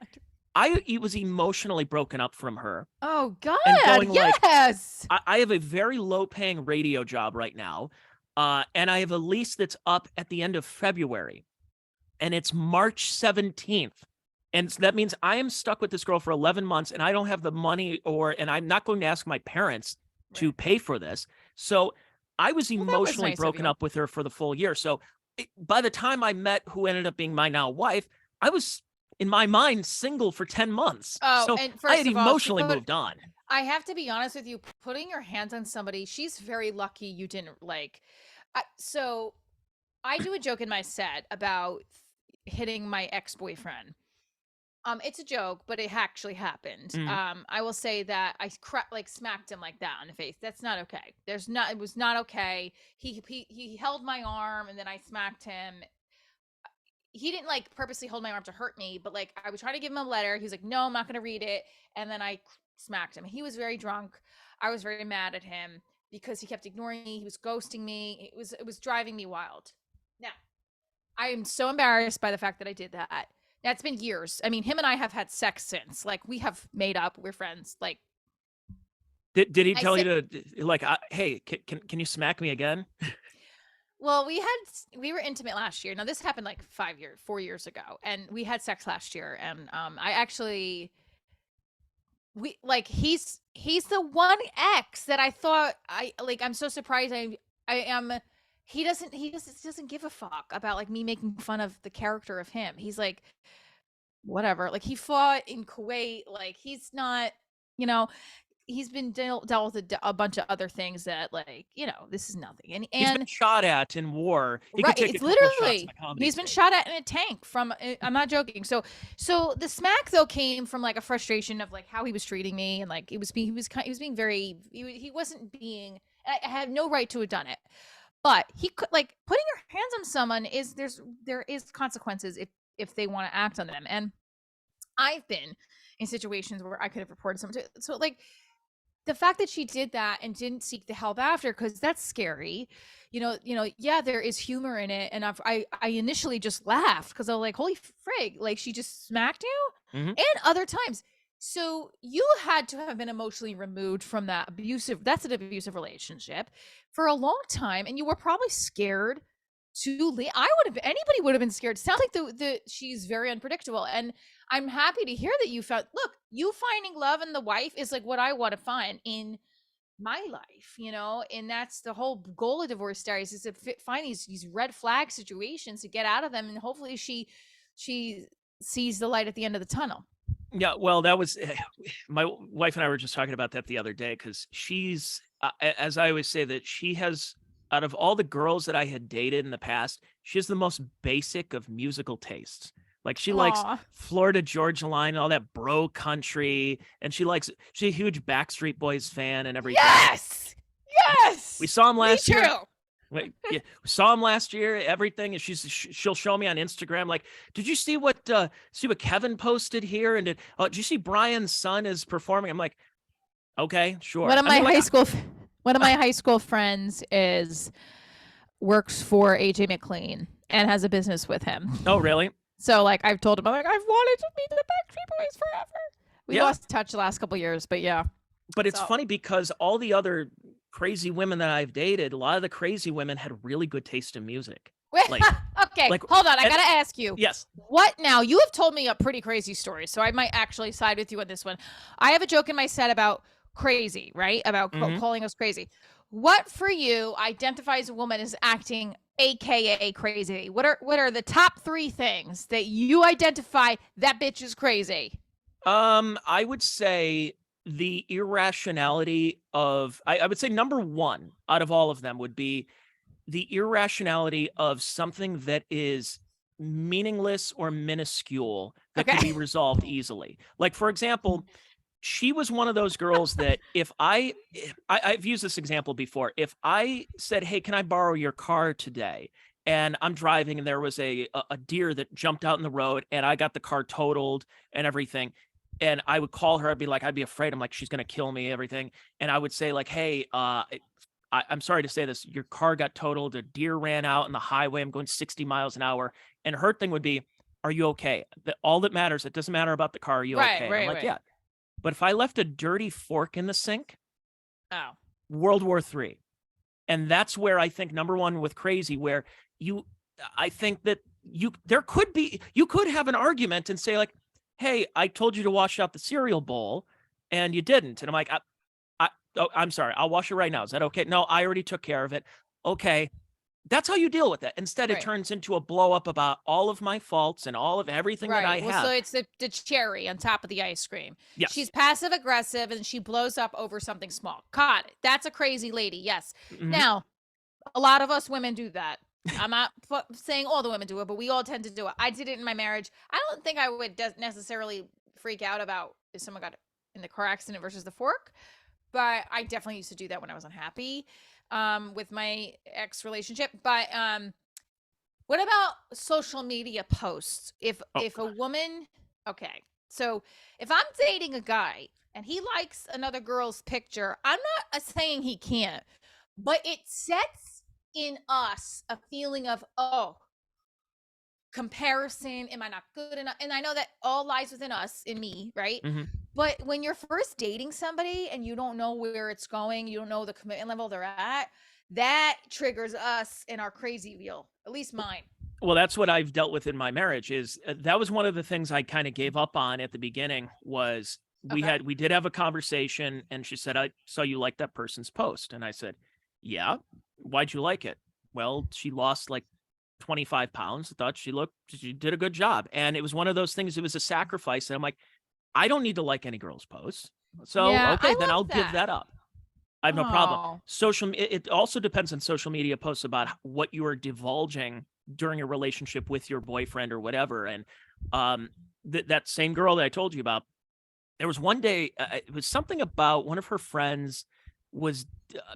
I was emotionally broken up from her. Oh God, And going like, yes. I have a very low-paying radio job right now, and I have a lease that's up at the end of February, and it's March 17th. And so that means I am stuck with this girl for 11 months, and I don't have the money, and I'm not going to ask my parents to pay for this. So I was emotionally nice of broken you. up with her for the full year. So by the time I met who ended up being my now wife, I was, in my mind, single for 10 months. Oh, so and I first had of all, emotionally moved on. I have to be honest with you, putting your hands on somebody, she's very lucky you didn't like. So I do a joke in my set about hitting my ex-boyfriend. It's a joke, but it actually happened. Mm. I will say that I smacked him like that on the face. That's not okay. It was not okay. He held my arm and then I smacked him. He didn't like purposely hold my arm to hurt me, but like I was trying to give him a letter. He was like, no, I'm not going to read it. And then I smacked him. He was very drunk. I was very mad at him because he kept ignoring me. He was ghosting me. It was driving me wild. Now, I am so embarrassed by the fact that I did that. That's been years. I mean, him and I have had sex since. Like, we have made up. We're friends. Like, Did he tell you to, like, hey, can you smack me again? well, we were intimate last year. Now, this happened like 4 years ago, and we had sex last year. And he's the one ex that I thought I'm so surprised I am. He doesn't give a fuck about like me making fun of the character of him. He's like, whatever. Like, he fought in Kuwait. Like, he's not, he's been dealt with a bunch of other things that, like, this is nothing. And He's been shot at in war. He right, could take it's a couple of shots literally in a comedy he's been stage. shot at in a tank from. I'm not joking. So the smack though came from like a frustration of like how he was treating me, and like he was being very he wasn't being. I had no right to have done it. But he could, like, putting your hands on someone there is consequences if they want to act on them. And I've been in situations where I could have reported someone to. So like the fact that she did that and didn't seek the help after, because that's scary. Yeah, there is humor in it. And I initially just laughed because I was like, holy frig, like she just smacked you. Mhm. And other times. So you had to have been emotionally removed from that's an abusive relationship for a long time. And you were probably scared to leave. Anybody would have been scared. It sounds like she's very unpredictable. And I'm happy to hear that you you finding love in the wife is like what I want to find in my life, and that's the whole goal of Divorce Diaries, is to find these red flag situations to get out of them. And hopefully she sees the light at the end of the tunnel. Yeah, well, that was my wife and I were just talking about that the other day, because she's, as I always say, that she has, out of all the girls that I had dated in the past, she has the most basic of musical tastes. Like, she likes Florida Georgia Line and all that bro country, and she's a huge Backstreet Boys fan and everything. Yes. We saw him last year. Wait, yeah, saw him last year. Everything, and she'll show me on Instagram. Like, did you see what Kevin posted here? And did you see Brian's son is performing? I'm like, okay, sure. One of my like, high school friends works for AJ McLean and has a business with him. Oh, really? So like I've told him, I'm like, I've wanted to meet the Backstreet Boys forever. We Yeah. lost touch the last couple years, but yeah. But it's funny because all the other crazy women that I've dated, a lot of the crazy women had really good taste in music. Like, okay, like- hold on. I and- gotta ask you. yes. What now? You have told me a pretty crazy story, so I might actually side with you on this one. I have a joke in my set about crazy, right? About Mhm. calling us crazy. What for you identifies a woman as acting AKA crazy? What are the top 3 things that you identify that bitch is crazy? I would say the irrationality of I would say number 1 out of all of them would be the irrationality of something that is meaningless or minuscule that can Okay. be resolved easily. Like, for example, she was one of those girls that if I've used this example before. If I said, hey, can I borrow your car today? And I'm driving and there was a deer that jumped out in the road and I got the car totaled and everything. And I would call her, I'd be afraid. I'm like, she's going to kill me, everything. And I would say like, hey, I'm sorry to say this. Your car got totaled. A deer ran out on the highway. I'm going 60 miles an hour. And her thing would be, are you okay? All that matters, it doesn't matter about the car. Are you Right, okay? And right, I'm like, right. yeah. But if I left a dirty fork in the sink, Oh. World War III. And that's where I think number 1 with crazy, where I think that you could have an argument and say like, hey, I told you to wash out the cereal bowl and you didn't. And I'm like, I'm sorry, I'll wash it right now. Is that okay? No, I already took care of it. Okay. That's how you deal with it. Instead, it Right. turns into a blow up about all of my faults and all of everything that I have. So it's the cherry on top of the ice cream. Yes. She's passive aggressive and she blows up over something small. Caught it. That's a crazy lady. Yes. Mhm. Now, a lot of us women do that. I'm not saying all the women do it, but we all tend to do it. I did it in my marriage. I don't think I would necessarily freak out about if someone got in the car accident versus the fork, but I definitely used to do that when I was unhappy with my ex relationship. But what about social media posts? If a woman, okay, so if I'm dating a guy and he likes another girl's picture, I'm not saying he can't, but it sets in us a feeling of, oh, comparison. Am I not good enough? And I know that all lies within us, in me, right? Mhm. But when you're first dating somebody and you don't know where it's going, you don't know the commitment level they're at, that triggers us in our crazy wheel, at least mine. Well, that's what I've dealt with in my marriage. Is that was one of the things I kind of gave up on at the beginning. Was we did have a conversation, and she said, "I saw you like that person's post," and I said, "Yeah, why'd you like it?" Well, she lost like 25 pounds. I thought she did a good job, and it was one of those things. It was a sacrifice, and I'm like, I don't need to like any girl's posts, so Yeah, okay, I then love I'll give that up. I have no problem. Oh. It also depends on social media posts about what you are divulging during a relationship with your boyfriend or whatever. And that same girl that I told you about, there was one day, it was something about one of her friends was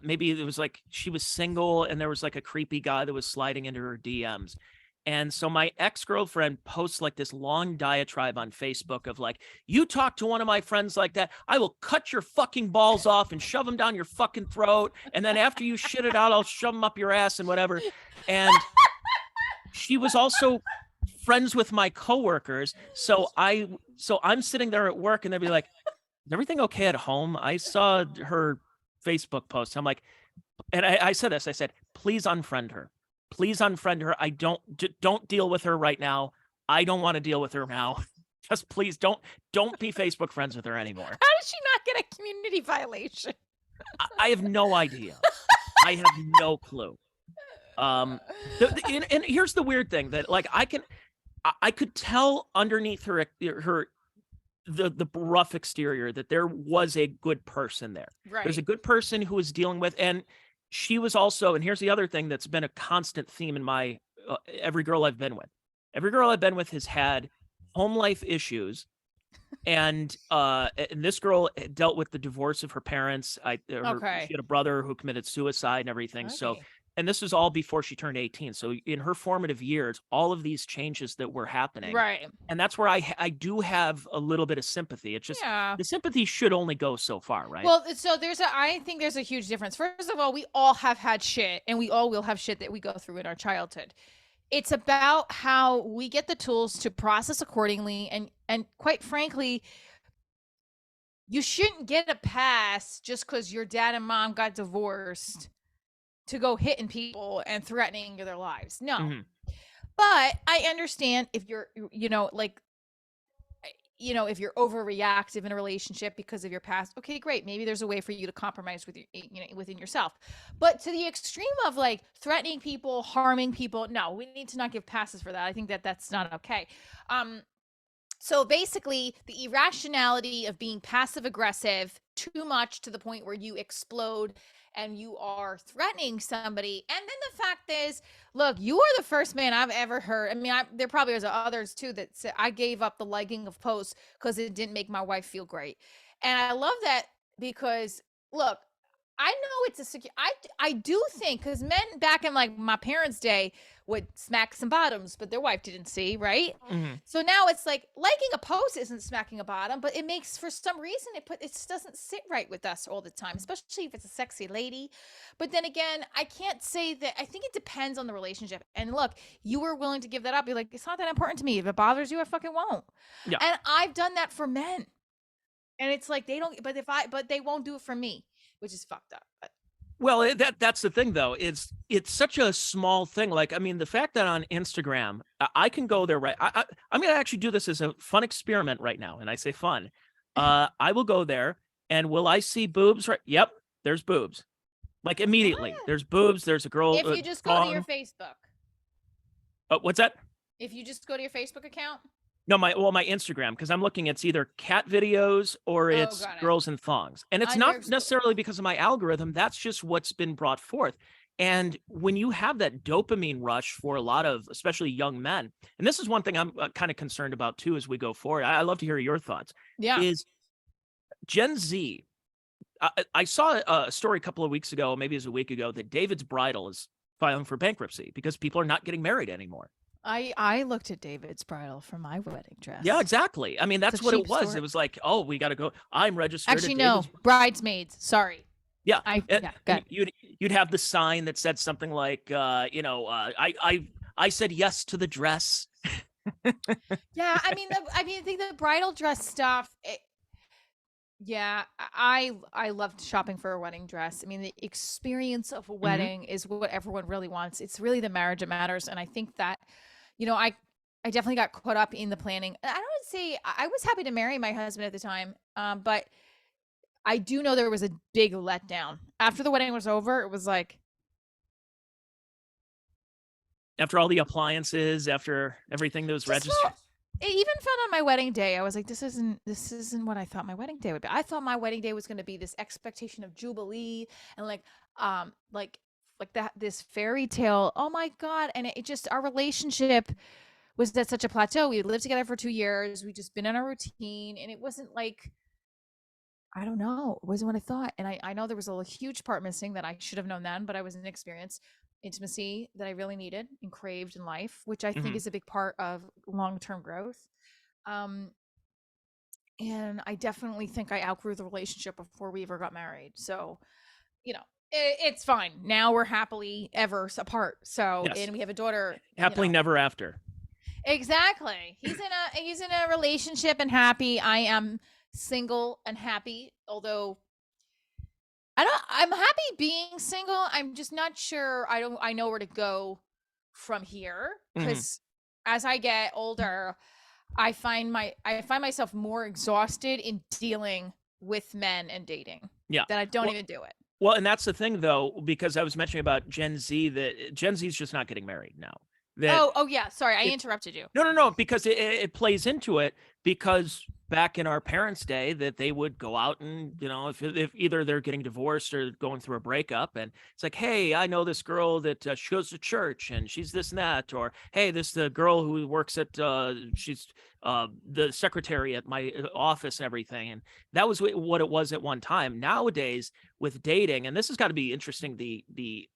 maybe it was like she was single and there was like a creepy guy that was sliding into her DMs. And so my ex-girlfriend posts like this long diatribe on Facebook of like, you talk to one of my friends like that, I will cut your fucking balls off and shove them down your fucking throat. And then after you shit it out, I'll shove them up your ass and whatever. And she was also friends with my coworkers. So I'm sitting there at work and they'd be like, is everything okay at home? I saw her Facebook post. I'm like, and I said this, I said, please unfriend her. Please unfriend her. I don't deal with her right now. I don't want to deal with her now. Just please don't be Facebook friends with her anymore. How did she not get a community violation? I have no idea. I have no clue. And here's the weird thing that like I could tell underneath her the rough exterior that there was a good person there. Right. There's a good person who was dealing with, and she was also, and here's the other thing that's been a constant theme in my every girl I've been with. Every girl I've been with has had home life issues, and this girl dealt with the divorce of her parents. She had a brother who committed suicide and everything. So Okay. and this is all before she turned 18. So in her formative years, all of these changes that were happening. Right. And that's where I do have a little bit of sympathy. It's just the sympathy should only go so far, right? Well, so I think there's a huge difference. First of all, we all have had shit, and we all will have shit that we go through in our childhood. It's about how we get the tools to process accordingly, and quite frankly, you shouldn't get a pass just because your dad and mom got divorced to go hitting people and threatening their lives. No. Mm-hmm. But I understand if you're, if you're overreactive in a relationship because of your past, okay, great. Maybe there's a way for you to compromise with within yourself. But to the extreme of like threatening people, harming people, no, we need to not give passes for that. I think that that's not okay. So basically, the irrationality of being passive aggressive too much to the point where you explode and you are threatening somebody. And then the fact is, look, you are the first man I've ever heard. I mean, there probably is others too that said I gave up the liking of posts because it didn't make my wife feel great. And I love that because, look, I know it's a secure. I do think because men back in like my parents' day would smack some bottoms, but their wife didn't see, right? Mm-hmm. So now it's like liking a post isn't smacking a bottom, but it makes for some reason it just doesn't sit right with us all the time, especially if it's a sexy lady. But then again, I can't say that. I think it depends on the relationship. And look, you were willing to give that up. You're like, it's not that important to me. If it bothers you, I fucking won't. Yeah. And I've done that for men, and it's like they don't. But they won't do it for me, which is fucked up. But. Well, that's the thing, though. It's such a small thing. Like, I mean, the fact that on Instagram, I can go there, right? I'm going to actually do this as a fun experiment right now. And I say fun. I will go there and will I see boobs? Right. Yep. There's boobs. Like immediately. What? There's boobs. There's a girl. If you just go to your Facebook. What's that? If you just go to your Facebook account. No, my Instagram, because I'm looking, it's either cat videos or it's girls in thongs. And it's not necessarily because of my algorithm. That's just what's been brought forth. And when you have that dopamine rush for a lot of, especially young men, and this is one thing I'm kind of concerned about too as we go forward. I love to hear your thoughts. Yeah. Is Gen Z. I saw a story a couple of weeks ago, maybe it was a week ago, that David's Bridal is filing for bankruptcy because people are not getting married anymore. I looked at David's Bridal for my wedding dress. Yeah, exactly. I mean, that's what it was. Store. It was like, oh, we got to go. I'm registered. Actually, no, Bridesmaids. Sorry. Yeah. Good. You'd have the sign that said something like, I said yes to the dress. Yeah, I mean, I think the bridal dress stuff. I loved shopping for a wedding dress. I mean, the experience of a wedding is what everyone really wants. It's really the marriage that matters, and I think that. I definitely got caught up in the planning. I don't say I was happy to marry my husband at the time, but I do know there was a big letdown. After the wedding was over, it was like. After all the appliances, after everything that was registered. It even felt on my wedding day. I was like, this isn't what I thought my wedding day would be. I thought my wedding day was going to be this expectation of jubilee and like that, this fairy tale. Oh my God. And it just, our relationship was at such a plateau. We lived together for 2 years. We just been in our routine, and it wasn't like, I don't know. It wasn't what I thought. And I know there was a huge part missing that I should have known then, but I was inexperienced. Intimacy that I really needed and craved in life, which I think is a big part of long-term growth. And I definitely think I outgrew the relationship before we ever got married. So, it's fine. Now we're happily ever apart. So, yes. And we have a daughter. Happily never after. Exactly. He's in a relationship and happy. I am single and happy, although I'm happy being single. I'm just not sure. I know where to go from here, because as I get older, I find myself more exhausted in dealing with men and dating. Yeah. That I don't even do it. Well, and that's the thing though, because I was mentioning about Gen Z, that Gen Z is just not getting married now. Oh yeah. Sorry, I interrupted you. No, because it plays into it, because back in our parents' day that they would go out and, if either they're getting divorced or going through a breakup, and it's like, hey, I know this girl that she goes to church and she's this and that, or hey, the girl who works at she's the secretary at my office and everything. And that was what it was at one time. Nowadays with dating, and this has got to be interesting, the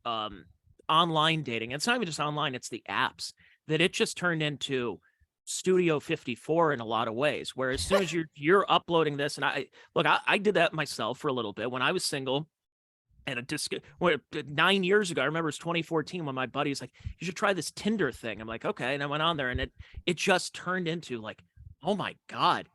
online dating. It's not even just online, it's the apps, that it just turned into Studio 54 in a lot of ways, where as soon as you're uploading this, and I did that myself for a little bit when I was single. And 9 years ago, I remember it was 2014 when my buddy's like, you should try this Tinder thing. I'm like, okay. And I went on there, and it just turned into like, oh my God,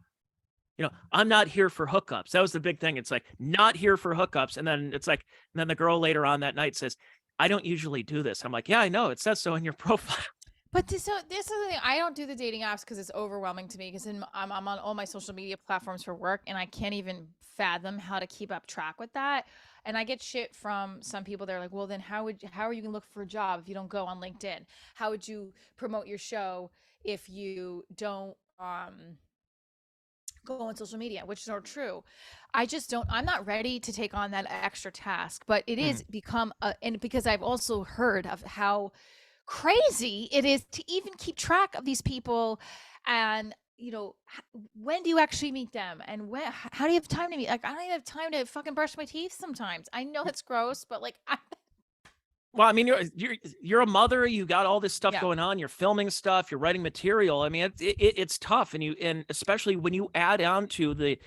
I'm not here for hookups. That was the big thing. It's like, not here for hookups. And then it's like, and then the girl later on that night says, I don't usually do this. I'm like, yeah, I know. It says so in your profile. But this is the thing. I don't do the dating apps because it's overwhelming to me. Because I'm on all my social media platforms for work, and I can't even fathom how to keep up track with that. And I get shit from some people. They're like, "Well, then how are you gonna look for a job if you don't go on LinkedIn? How would you promote your show if you don't go on social media?" Which is not true. I just don't. I'm not ready to take on that extra task. But it is become and because I've also heard of how crazy it is to even keep track of these people, and when do you actually meet them, and how do you have time to meet? Like, I don't even have time to fucking brush my teeth sometimes. I know it's gross, but like Well, I mean, you're a mother. You got all this stuff Yeah. going on. You're filming stuff. You're writing material. I mean, it's tough, and especially when you add on to the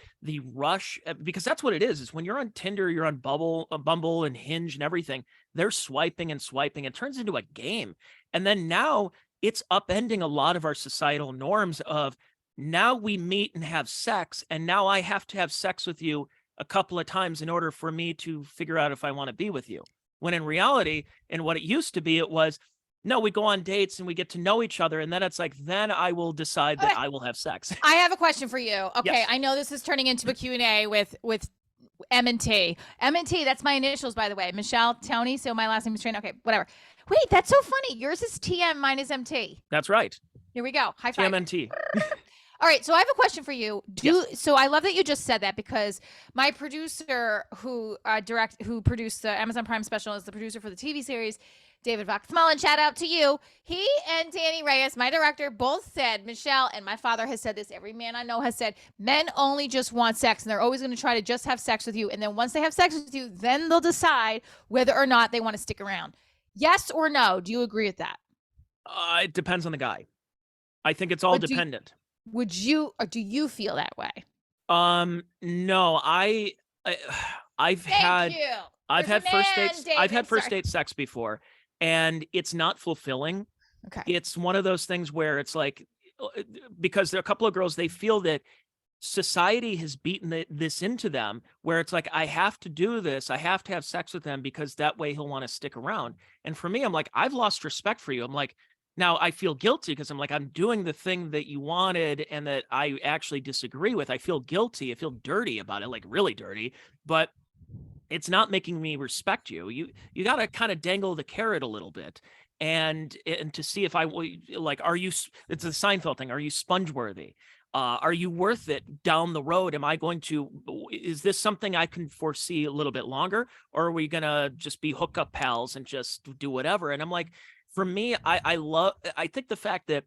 rush, because that's what it is when you're on Tinder, you're on Bumble, and Hinge, and everything. They're swiping and swiping. It turns into a game, and then now it's upending a lot of our societal norms of now we meet and have sex, and now I have to have sex with you a couple of times in order for me to figure out if I want to be with you. When in reality, and what it used to be, it was, no, we go on dates and we get to know each other. And then it's like, then I will decide that I will have sex. I have a question for you. Okay. Yes. I know this is turning into a Q&A with M&T. M&T, that's my initials, by the way. Michele, Tony. So my last name is Traina. Okay, whatever. Wait, that's so funny. Yours is TM, mine is MT. That's right. Here we go. High five. TMNT. All right, so I have a question for you. Yes. So I love that you just said that, because my producer who produced the Amazon Prime special is the producer for the TV series, David Fox-Mullen. Shout out to you. He and Danny Reyes, my director, both said, Michele, and my father has said this, every man I know has said, men only just want sex, and they're always going to try to just have sex with you. And then once they have sex with you, then they'll decide whether or not they want to stick around. Yes or no? Do you agree with that? It depends on the guy. I think it's all dependent. Would you, or do you feel that way? No, I've had first date sex before, and it's not fulfilling. Okay. It's one of those things where it's like, because there are a couple of girls, they feel that society has beaten this into them, where it's like, I have to do this. I have to have sex with them because that way he'll want to stick around. And for me, I'm like, I've lost respect for you. I'm like, now I feel guilty because I'm like, I'm doing the thing that you wanted and that I actually disagree with. I feel guilty. I feel dirty about it, like really dirty, but it's not making me respect you. You got to kind of dangle the carrot a little bit and to see if are you, it's a Seinfeld thing. Are you sponge worthy? Are you worth it down the road? Is this something I can foresee a little bit longer, or are we going to just be hookup pals and just do whatever? And I'm like, for me, I think the fact that,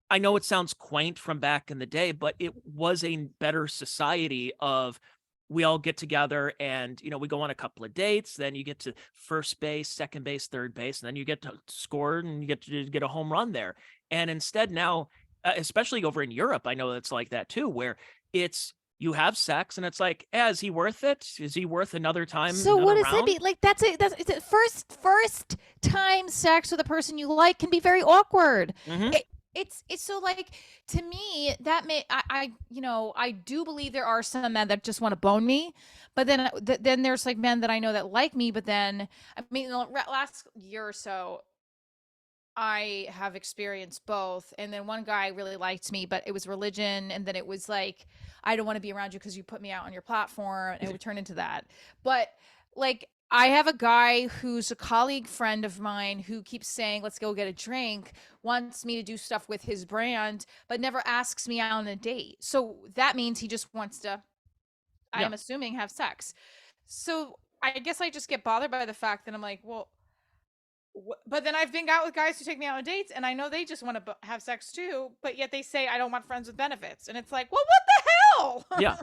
I know it sounds quaint from back in the day, but it was a better society of, we all get together and, we go on a couple of dates, then you get to first base, second base, third base, and then you get to score and you get to get a home run there. And instead now, especially over in Europe, I know it's like that too, where you have sex and it's like, is he worth it? Is he worth another time? So what does it mean? Like that's it. First time sex with a person you like can be very awkward. Mm-hmm. It's so, like, to me that I do believe there are some men that just want to bone me, but then there's like men that I know that like me, but then I mean the last year or so I have experienced both. And then one guy really liked me, but it was religion. And then it was like, I don't want to be around you because you put me out on your platform. And it would turn into that. But like, I have a guy who's a colleague friend of mine who keeps saying, let's go get a drink, wants me to do stuff with his brand, but never asks me out on a date. So that means he just wants to, I'm assuming, have sex. So I guess I just get bothered by the fact that I'm like, well, but then I've been out with guys who take me out on dates and I know they just want to have sex too, but yet they say, I don't want friends with benefits. And it's like, well, what the hell? Yeah.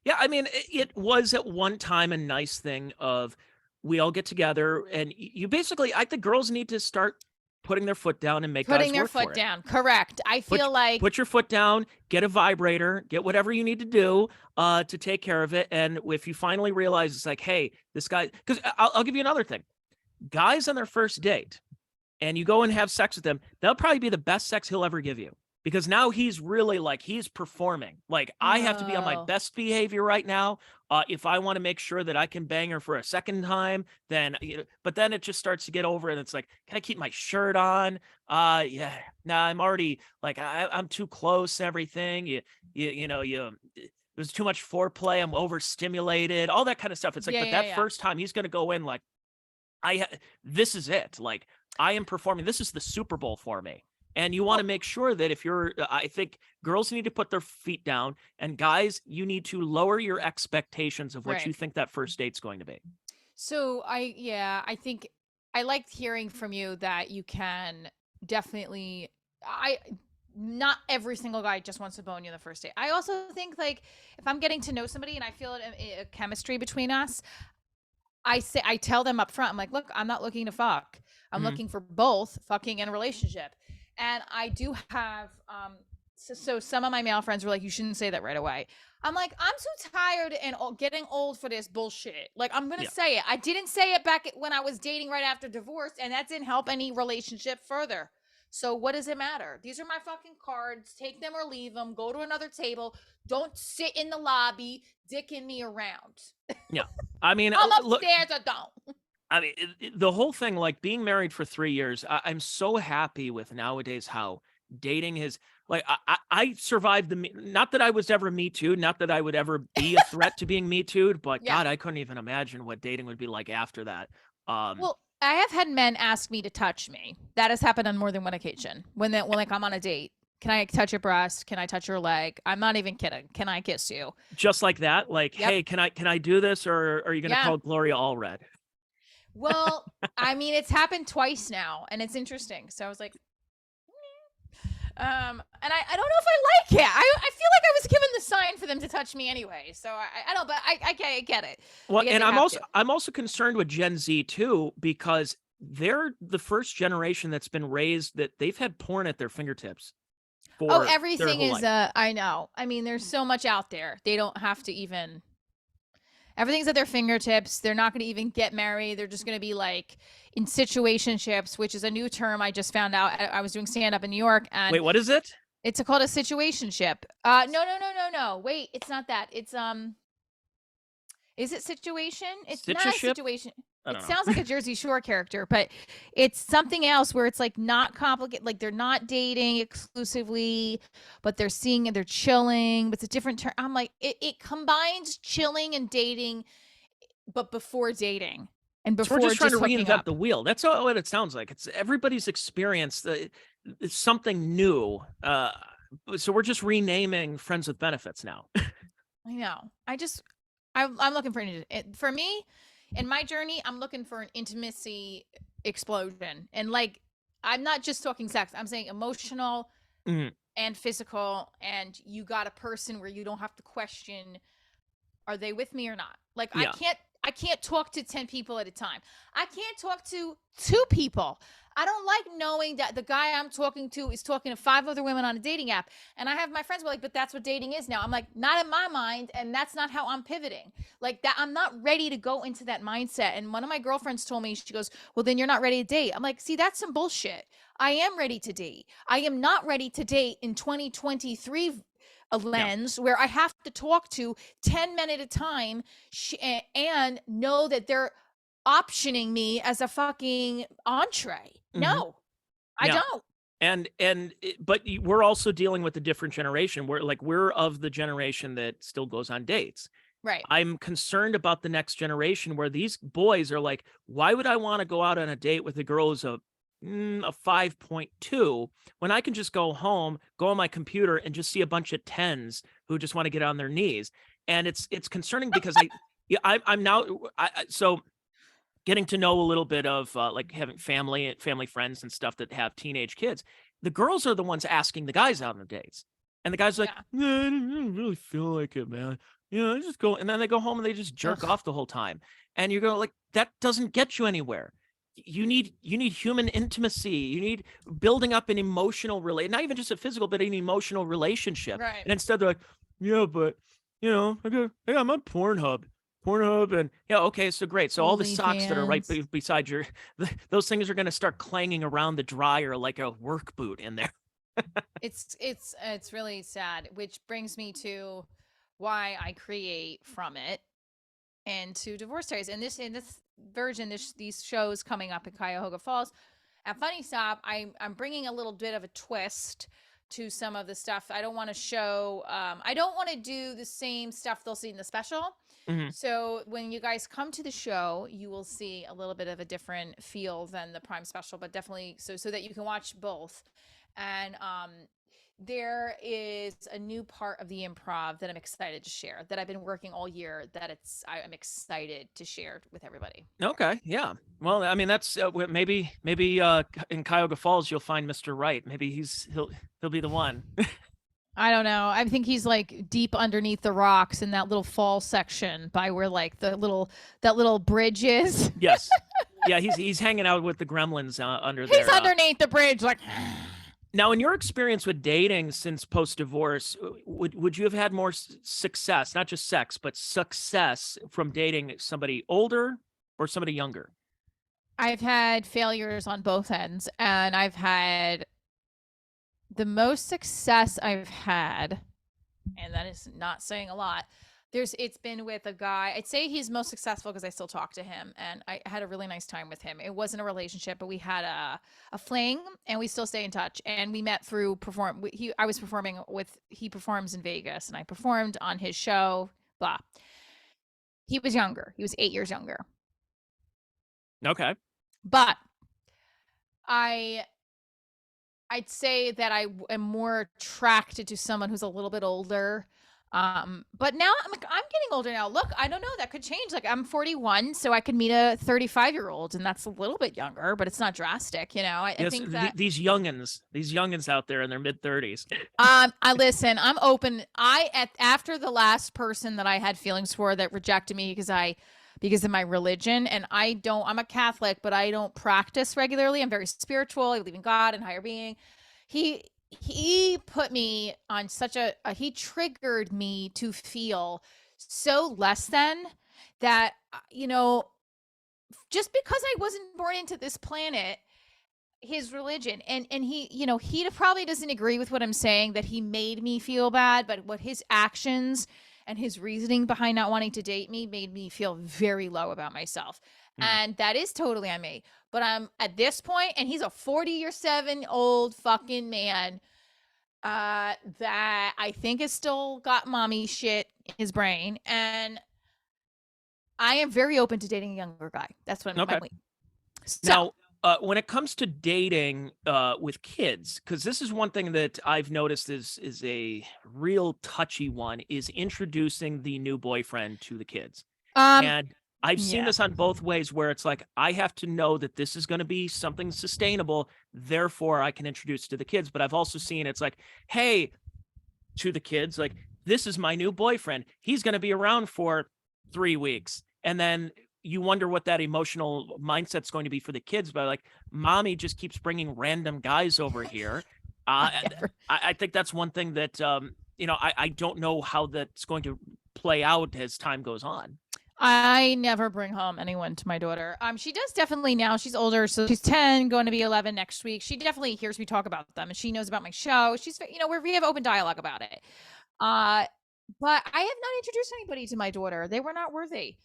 Yeah. I mean, it was at one time a nice thing of, we all get together and you basically, I think girls need to start putting their foot down and make Putting guys their work for foot it. down. Correct. I feel like Put your foot down, get a vibrator, get whatever you need to do to take care of it. And if you finally realize it's like, hey, this guy, because I'll give you another thing. Guys on their first date and you go and have sex with them, that'll probably be the best sex he'll ever give you. Because now he's really like, he's performing. Like, I have to be on my Oh. best behavior right now. If I want to make sure that I can bang her for a second time, then, but then it just starts to get over and it's like, can I keep my shirt on? Yeah, nah, I'm already like, I'm too close, everything. There's too much foreplay. I'm overstimulated, all that kind of stuff. It's like, Yeah, but yeah, that yeah. first time he's going to go in like, this is it. Like, I am performing. This is the Super Bowl for me. And you want to make sure that if you're, I think girls need to put their feet down and guys, you need to lower your expectations of what Right. you think that first date's going to be. So I think I liked hearing from you that you can definitely, not every single guy just wants to bone you on the first date. I also think like if I'm getting to know somebody and I feel a chemistry between us, I tell them up front, I'm like, look, I'm not looking to fuck. I'm Mhm. looking for both fucking and a relationship. And I do have, so some of my male friends were like, you shouldn't say that right away. I'm like, I'm too tired and getting old for this bullshit. Like, I'm going to say it. I didn't say it back when I was dating right after divorce, and that didn't help any relationship further. So what does it matter? These are my fucking cards. Take them or leave them. Go to another table. Don't sit in the lobby dicking me around. Yeah. I mean, I'm look, upstairs or don't. I mean, the whole thing, like being married for 3 years, I'm so happy with nowadays how dating is like, I survived not that I was ever Me Too, not that I would ever be a threat to being Me Too'd, but Yeah. God, I couldn't even imagine what dating would be like after that. Well, I have had men ask me to touch me. That has happened on more than one occasion. When like I'm on a date, can I touch your breast? Can I touch your leg? I'm not even kidding. Can I kiss you? Just like that, like, Yep. hey, can I do this, or are you going to Yeah. call Gloria Allred? Well, I mean, it's happened twice now, and it's interesting. So I was like, and I don't know if I like it. I feel like I was given the sign for them to touch me anyway. So I don't, but I get it. Well, guess and they have to. I'm also concerned with Gen Z too, because they're the first generation that's been raised that they've had porn at their fingertips. Oh, their everything whole is, life. I know. I mean, there's so much out there. They don't have to even, everything's at their fingertips. They're not going to even get married. They're just going to be like in situationships, which is a new term I just found out. I was doing stand up in New York, and Wait, what is it? it's called a situationship. No. Wait, it's not that. It's is it situation? It's not a Situship? situation. I It don't know. sounds like a Jersey Shore character, but it's something else where it's like not complicated. Like they're not dating exclusively, but they're seeing and they're chilling. But it's a different term. I'm like, it combines chilling and dating, but before dating and So before we're just trying to hooking reinvent up. the wheel. That's all what it sounds like. It's everybody's experience. It's something new. So we're just renaming Friends with Benefits now. I know. I'm looking for me in my journey. I'm looking for an intimacy explosion, and like I'm not just talking sex. I'm saying emotional Mhm. and physical. And you got a person where you don't have to question, are they with me or not? Like Yeah. I can't talk to 10 people at a time. I can't talk to 2 people. I don't like knowing that the guy I'm talking to is talking to 5 other women on a dating app. And I have my friends were like, but that's what dating is now. I'm like, not in my mind. And that's not how I'm pivoting. Like that, I'm not ready to go into that mindset. And one of my girlfriends told me, she goes, well, then you're not ready to date. I'm like, see, that's some bullshit. I am ready to date. I am not ready to date in 2023 a lens where I have to talk to 10 men at a time and know that they're optioning me as a fucking entree. No, I Yeah. don't. But we're also dealing with a different generation. We're of the generation that still goes on dates. Right. I'm concerned about the next generation where these boys are like, why would I want to go out on a date with a girl who's a 5.2 when I can just go home, go on my computer and just see a bunch of 10s who just want to get on their knees. And it's concerning because I'm now, so getting to know a little bit of like having family friends and stuff that have teenage kids. The girls are the ones asking the guys out on dates. And the guys are like, I don't really feel like it, man. just go, and then they go home and they just jerk Ugh. off the whole time. And you go like, that doesn't get you anywhere. You need human intimacy. You need building up an emotional not even just a physical, but an emotional relationship. Right. And instead they're like, yeah, but I got I'm on Pornhub, and okay, so great. So all the socks that are right beside your, those things are going to start clanging around the dryer like a work boot in there. It's really sad, which brings me to why I create from it and to Divorce Diaries. And this version, these shows coming up in Cuyahoga Falls at Funny Stop, I'm bringing a little bit of a twist to some of the stuff. I don't want to show I don't want to do the same stuff they'll see in the special. So when you guys come to the show, you will see a little bit of a different feel than the Prime special, but definitely so that you can watch both. And there is a new part of the improv that I'm excited to share, that I've been working all year, that I'm excited to share with everybody. Okay. Yeah. Well, I mean, that's maybe in Cuyahoga Falls, you'll find Mr. Right. Maybe he'll be the one. I don't know. I think he's like deep underneath the rocks in that little fall section by where like that little bridge is. Yes. Yeah. He's hanging out with the gremlins under there. He's underneath the bridge. Like, now, in your experience with dating since post-divorce, would you have had more success, not just sex, but success from dating somebody older or somebody younger? I've had failures on both ends, and I've had the most success I've had, and that is not saying a lot. It's been with a guy. I'd say he's most successful because I still talk to him, and I had a really nice time with him. It wasn't a relationship, but we had a fling, and we still stay in touch. And we met through I was performing he performs in Vegas, and I performed on his show. Blah. He was younger. He was 8 years younger. Okay. But I'd say that I am more attracted to someone who's a little bit older. But now I'm getting older now. Look, I don't know. That could change. Like, I'm 41, so I could meet a 35-year-old, and that's a little bit younger, but it's not drastic, I think that these youngins out there in their mid-30s. I listen. I'm open. After the last person that I had feelings for that rejected me because of my religion, and I'm a Catholic, but I don't practice regularly. I'm very spiritual. I believe in God and higher being. He put me on he triggered me to feel so less than that, just because I wasn't born into this planet, his religion, and he probably doesn't agree with what I'm saying, that he made me feel bad, but what his actions and his reasoning behind not wanting to date me made me feel very low about myself. And that is totally on me. But I'm at this point, and he's a 40-year-old fucking man that I think has still got mommy shit in his brain. And I am very open to dating a younger guy. That's what I'm okay. So, now, when it comes to dating with kids, because this is one thing that I've noticed is a real touchy one, is introducing the new boyfriend to the kids. And I've seen this on both ways, where it's like, I have to know that this is going to be something sustainable, therefore I can introduce it to the kids. But I've also seen it's like, hey, to the kids, like, this is my new boyfriend. He's going to be around for 3 weeks. And then you wonder what that emotional mindset's going to be for the kids. But like, mommy just keeps bringing random guys over here. I think that's one thing that, I don't know how that's going to play out as time goes on. I never bring home anyone to my daughter. She does definitely now. She's older, so she's 10, going to be 11 next week. She definitely hears me talk about them, and she knows about my show. She's, we have open dialogue about it. But I have not introduced anybody to my daughter. They were not worthy.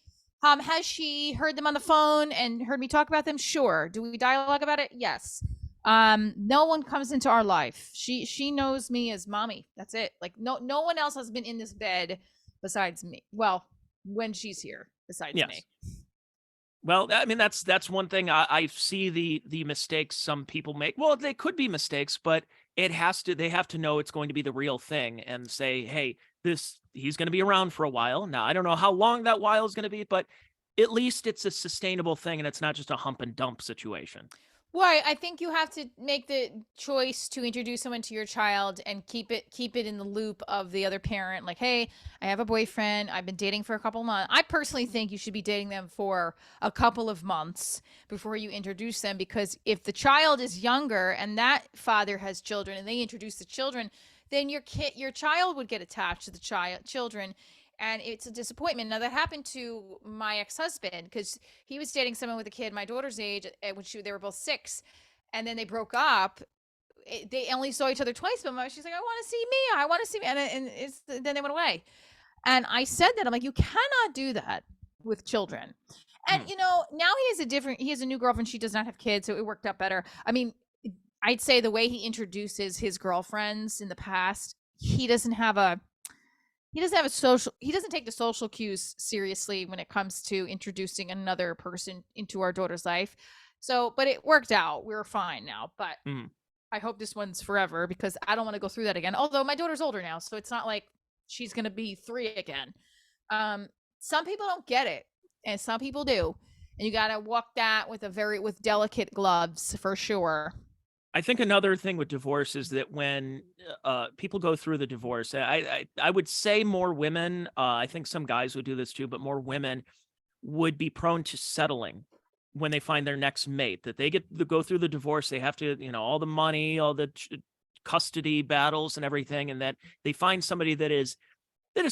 Has she heard them on the phone and heard me talk about them? Sure. Do we dialogue about it? Yes. No one comes into our life. She knows me as mommy. That's it. Like, no one else has been in this bed besides me. Well, when she's here besides me. Well, I mean, that's one thing I see the mistakes some people make. Well, they could be mistakes, but they have to know it's going to be the real thing and say, hey, he's going to be around for a while. Now, I don't know how long that while is going to be, but at least it's a sustainable thing and it's not just a hump and dump situation. Why? I think you have to make the choice to introduce someone to your child and keep it in the loop of the other parent. Like, hey, I have a boyfriend. I've been dating for a couple months. I personally think you should be dating them for a couple of months before you introduce them, because if the child is younger and that father has children and they introduce the children, then your child would get attached to the children, and it's a disappointment. Now that happened to my ex-husband because he was dating someone with a kid my daughter's age when they were both 6, and then they broke up. They only saw each other twice, but she's like, I want to see Mia, I want to see Mia, and then they went away. And I said that, I'm like, you cannot do that with children. And now he has a new girlfriend. She does not have kids, so it worked out better. I mean, I'd say the way he introduces his girlfriends in the past, he doesn't take the social cues seriously when it comes to introducing another person into our daughter's life. So, but it worked out. We're fine now, but I hope this one's forever because I don't want to go through that again. Although my daughter's older now, so it's not like she's going to be 3 again. Some people don't get it and some people do. And you got to walk that with with delicate gloves for sure. I think another thing with divorce is that when people go through the divorce, I would say more women, I think some guys would do this too, but more women would be prone to settling when they find their next mate, that they get to go through the divorce. They have to, all the money, all the custody battles and everything. And that they find somebody that is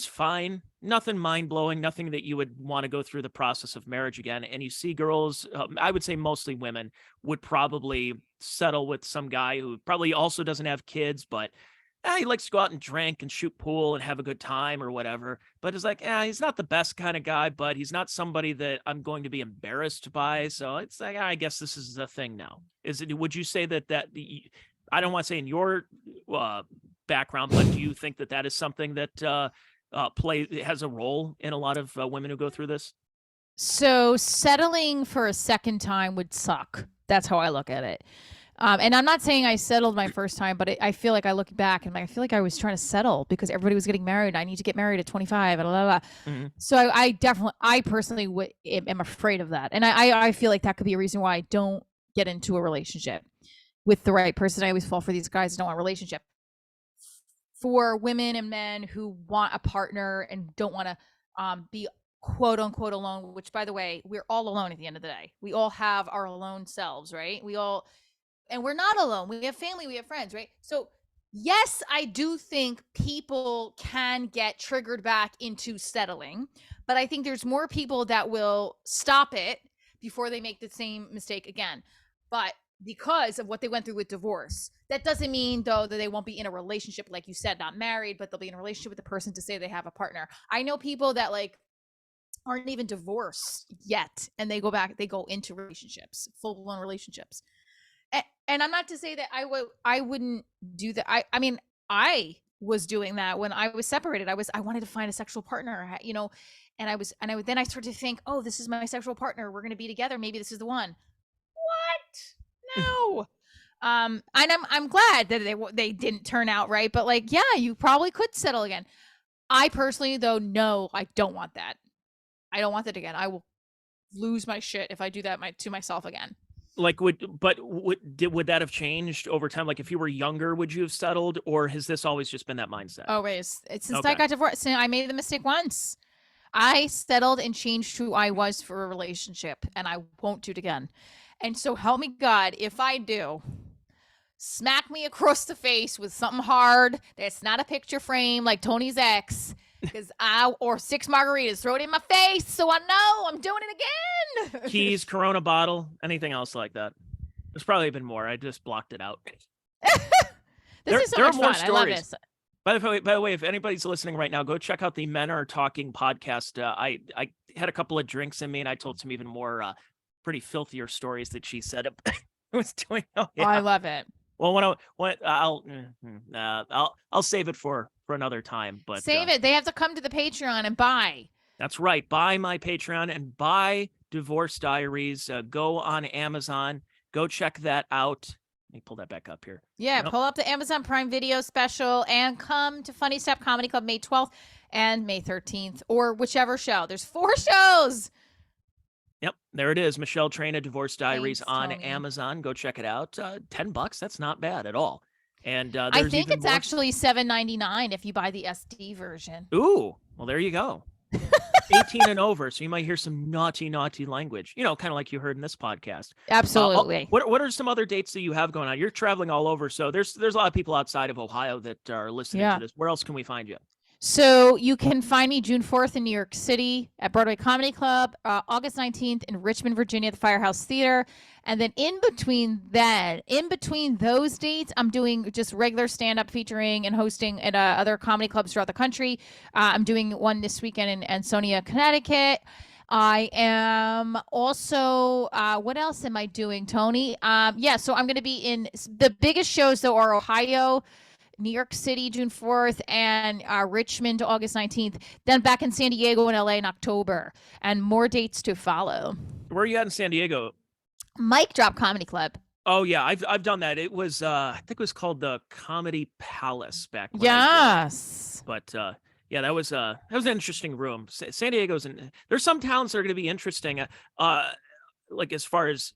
fine, nothing mind blowing, nothing that you would want to go through the process of marriage again. And you see girls, I would say mostly women, would probably settle with some guy who probably also doesn't have kids, but he likes to go out and drink and shoot pool and have a good time or whatever. But it's like, he's not the best kind of guy, but he's not somebody that I'm going to be embarrassed by. So it's like, I guess this is the thing now. Would you say that I don't want to say in your background, but do you think that is something that has a role in a lot of women who go through this? So settling for a second time would suck. That's how I look at it. And I'm not saying I settled my first time, but I feel like I look back and I feel like I was trying to settle because everybody was getting married. I need to get married at 25 and blah, blah, blah. Mm-hmm. So I personally am afraid of that. And I feel like that could be a reason why I don't get into a relationship with the right person. I always fall for these guys who don't want a relationship. For women and men who want a partner and don't want to be quote unquote alone, which by the way, we're all alone at the end of the day. We all have our alone selves, right? And we're not alone. We have family, we have friends, right? So yes, I do think people can get triggered back into settling, but I think there's more people that will stop it before they make the same mistake again. But because of what they went through with divorce, that doesn't mean though that they won't be in a relationship, like you said, not married, but they'll be in a relationship with the person to say they have a partner. I know people that aren't even divorced yet, and they go into relationships, full-blown relationships. And I'm not to say that I wouldn't do that. I mean, I was doing that when I was separated. I wanted to find a sexual partner, and then I started to think, oh, this is my sexual partner. We're going to be together. Maybe this is the one. What? No. And I'm glad that they didn't turn out right. But yeah, you probably could settle again. I personally, though, no, I don't want that. I don't want that again. I will lose my shit if I do that to myself again. Would that have changed over time? Like if you were younger, would you have settled, or has this always just been that mindset? Oh, wait, since I got divorced, I made the mistake once. I settled and changed who I was for a relationship, and I won't do it again. And so help me God, if I do, smack me across the face with something hard that's not a picture frame like Tony's ex, or 6 margaritas, throw it in my face so I know I'm doing it again. Keys, Corona bottle, anything else like that. There's probably been more. I just blocked it out. This is so much fun. Stories. I love this. By the way, if anybody's listening right now, go check out the Men Are Talking podcast. I had a couple of drinks in me, and I told some even more pretty filthier stories that she said I was doing. Oh, yeah. I love it. Well, I'll save it for another time. But save it. They have to come to the Patreon and buy. That's right. Buy my Patreon and buy Divorce Diaries. Go on Amazon. Go check that out. Let me pull that back up here. Yeah, pull up the Amazon Prime Video special and come to Funny Step Comedy Club May 12th and May 13th, or whichever show. There's 4 shows. Yep, there it is. Michele Traina, Divorce Diaries Thanks, on Tony. Amazon. Go check it out. $10, that's not bad at all. And I there's think even it's more. actually $7.99 if you buy the SD version. Ooh, well, there you go. 18 and over, so you might hear some naughty language, kind of like you heard in this podcast. Absolutely. What are some other dates that you have going on? You're traveling all over, so there's a lot of people outside of Ohio that are listening to this. Where else can we find you? So you can find me June 4th in New York City at Broadway Comedy Club, August 19th in Richmond, Virginia at the Firehouse Theater. And then in between those dates, I'm doing just regular stand-up featuring and hosting at other comedy clubs throughout the country. I'm doing one this weekend in Ansonia, Connecticut. I am also, what else am I doing, Tony? So I'm going to be in the biggest shows, though, are Ohio, New York City, June 4th, and Richmond, August 19th. Then back in San Diego and LA in October, and more dates to follow. Where are you at in San Diego? Mic Drop Comedy Club. Oh yeah, I've done that. It was I think it was called the Comedy Palace back when Yes. But yeah, that was an interesting room. San Diego's there's some towns that are going to be interesting. Like as far as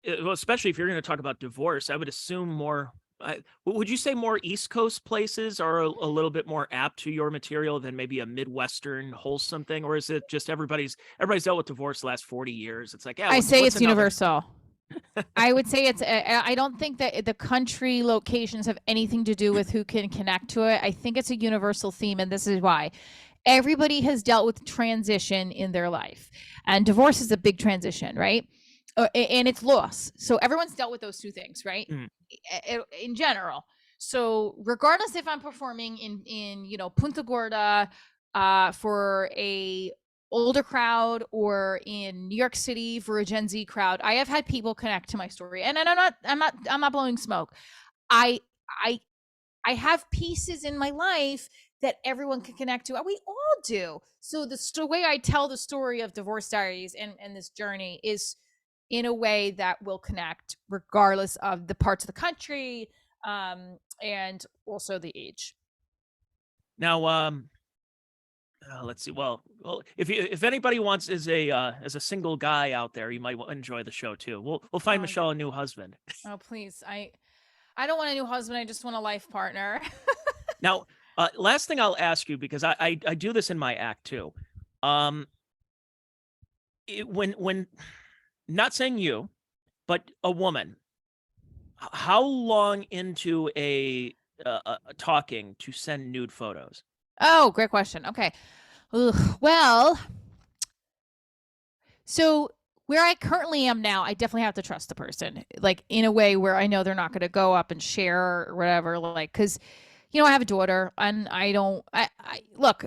well, especially if you're going to talk about divorce, I would assume more. Would you say more East Coast places are a little bit more apt to your material than maybe a Midwestern wholesome thing, or is it just everybody's dealt with divorce the last 40 years? It's like, yeah, I say it's universal. I would say it's. I don't think that the country locations have anything to do with who can connect to it. I think it's a universal theme, and this is why. Everybody has dealt with transition in their life, and divorce is a big transition, right? And it's loss. So everyone's dealt with those two things, right? In general. So regardless if I'm performing in Punta Gorda for a older crowd or in New York City for a Gen Z crowd, I have had people connect to my story. And I'm not blowing smoke. I have pieces in my life that everyone can connect to. We all do. So the way I tell the story of Divorce Diaries and this journey is in a way that will connect regardless of the parts of the country and also the age. Now, let's see. Well, if anybody wants as a single guy out there, you might enjoy the show too. We'll find Michele a new husband. Oh, please. I don't want a new husband. I just want a life partner. Now, last thing I'll ask you, because I do this in my act too. When not saying you, but a woman, how long into a talking to send nude photos? Oh, great question. Okay. Well, so where I currently am now, I definitely have to trust the person, like in a way where I know they're not going to go up and share or whatever, like, cause I have a daughter and look,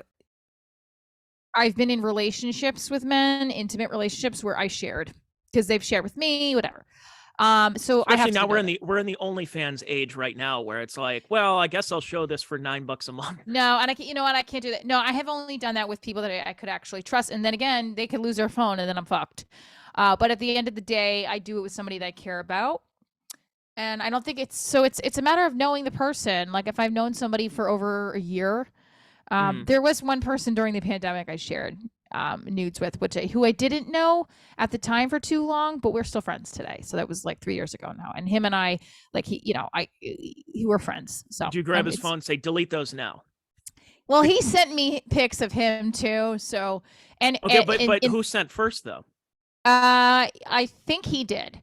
I've been in relationships with men, intimate relationships where I shared because they've shared with me, whatever. So especially I have now to we're in the OnlyFans age right now, where it's like, well, I guess I'll show this for $9 a month. No, and I can't do that. No, I have only done that with people that I could actually trust, and then again, they could lose their phone, and then I'm fucked. But at the end of the day, I do it with somebody that I care about, and I don't think it's a matter of knowing the person. Like if I've known somebody for over a year, there was one person during the pandemic I shared nudes with, who I didn't know at the time for too long, but we're still friends today. So that was like 3 years ago now. And him and I, like he were friends. So did you grab his phone and say, delete those now? Well, he sent me pics of him too. So, but who sent first though? I think he did.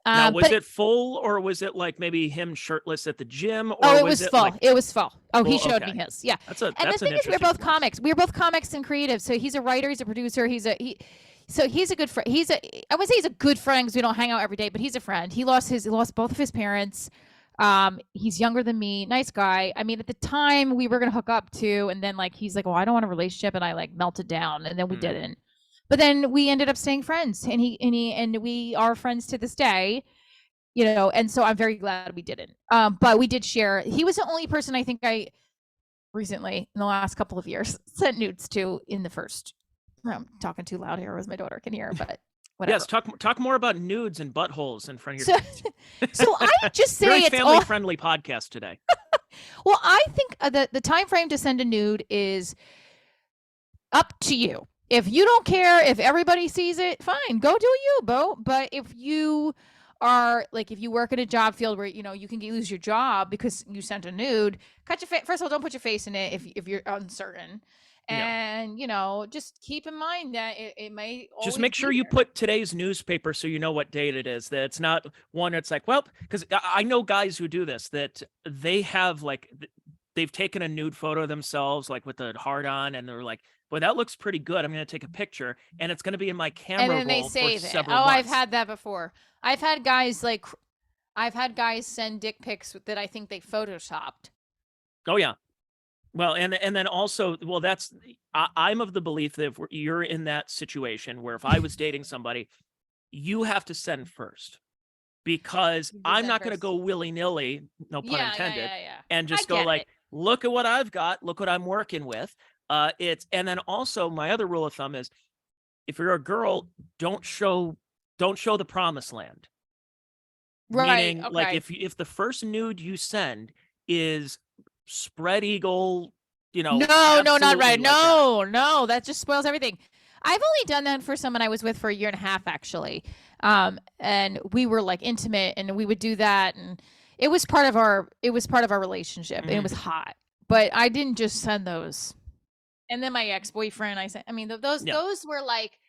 Now, was it full, or was it like maybe him shirtless at the gym? Or it was full. It was full. Oh, he showed me his. Yeah. And the thing is, we're both comics. We're both comics and creative. So he's a writer. He's a producer. So he's a good friend. I wouldn't say he's a good friend because we don't hang out every day, but he's a friend. He lost both of his parents. He's younger than me. Nice guy. I mean, at the time we were going to hook up too. And then he's like, well, I don't want a relationship. And I melted down, and then we didn't. But then we ended up staying friends, and we are friends to this day, and so I'm very glad we didn't. But we did share. He was the only person I think I recently, in the last couple of years, sent nudes to in the first. I'm talking too loud here, as my daughter can hear, but whatever. Yes, talk more about nudes and buttholes in front of your kids. So I just say very it's family-friendly podcast today. Well, I think the time frame to send a nude is up to you. if you don't care if everybody sees it, fine, go do you, Bo. But if you are like, if you work in a job field where you can lose your job because you sent a nude, cut your face. First of all, don't put your face in it if you're uncertain, and just keep in mind that it may Just always make be sure you there. put today's newspaper so you know what date it is. That it's not one that's like, well, because I know guys who do this, that they have like they've taken a nude photo of themselves, like with the heart on, and they're like, well, that looks pretty good. I'm going to take a picture, and it's going to be in my And camera then they roll for save it. several Oh, I've months. had that before. I've had guys send dick pics that I think they photoshopped. Oh yeah. Well, and then also, well, that's I'm of the belief that if you're in that situation where if I was dating somebody, you have to send first, because You I'm send not going to first. go willy-nilly, no pun intended, Yeah. and I just go get like, it. look at what I've got, look what I'm working with. And then also my other rule of thumb is, if you're a girl, don't show the promised land. Right. Meaning, like, Okay. if the first nude you send is spread eagle, No, not absolutely right. like that. No, that just spoils everything. I've only done that for someone I was with for a year and a half, actually. And we were like intimate, and we would do that, and it was part of our relationship, and it was hot. But I didn't just send those. And then my ex-boyfriend, those were like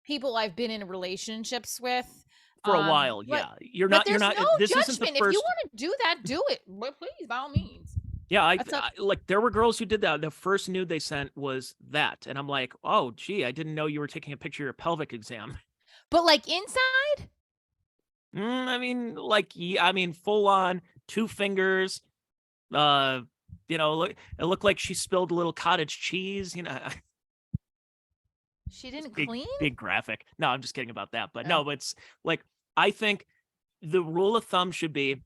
people I've been in relationships with. For a while, But yeah. You're but not, there's no this isn't the judgment. If you first. want to do that, do it. But please, by all means. Yeah, That's up. like there were girls who did that. The first nude they sent was that, and I'm like, oh, gee, I didn't know you were taking a picture of your pelvic exam. But like inside, I mean, like, yeah, I mean, full on 2 fingers. Look, it looked like she spilled a little cottage cheese. she didn't Big, clean. big graphic. No, I'm just kidding about that. But Oh. no, it's like, I think the rule of thumb should be,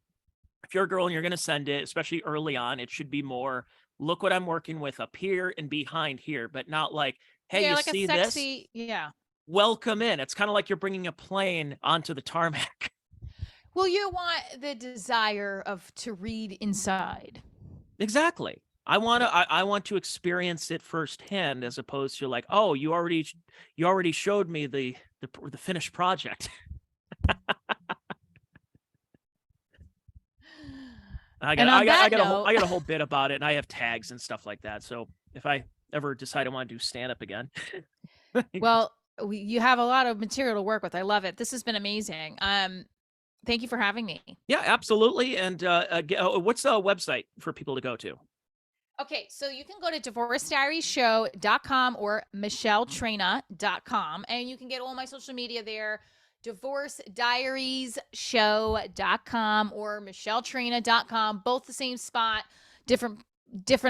if you're a girl and you're going to send it, especially early on, it should be more, look what I'm working with up here and behind here, but not like, hey, Yeah, you like see a this? sexy. Yeah. Welcome in. It's kind of like you're bringing a plane onto the tarmac. Well, you want the desire to read inside. Exactly. I want to experience it firsthand, as opposed to like, oh, you already showed me the finished project. I got a whole bit about it, and I have tags and stuff like that. So if I ever decide I want to do stand up again, Well, you have a lot of material to work with. I love it. This has been amazing. Thank you for having me. yeah, absolutely. And what's the website for people to go to? Okay, so you can go to divorcediariesshow.com or michelletraina.com, and you can get all my social media there. divorcediariesshow.com or michelletraina.com, both the same spot, different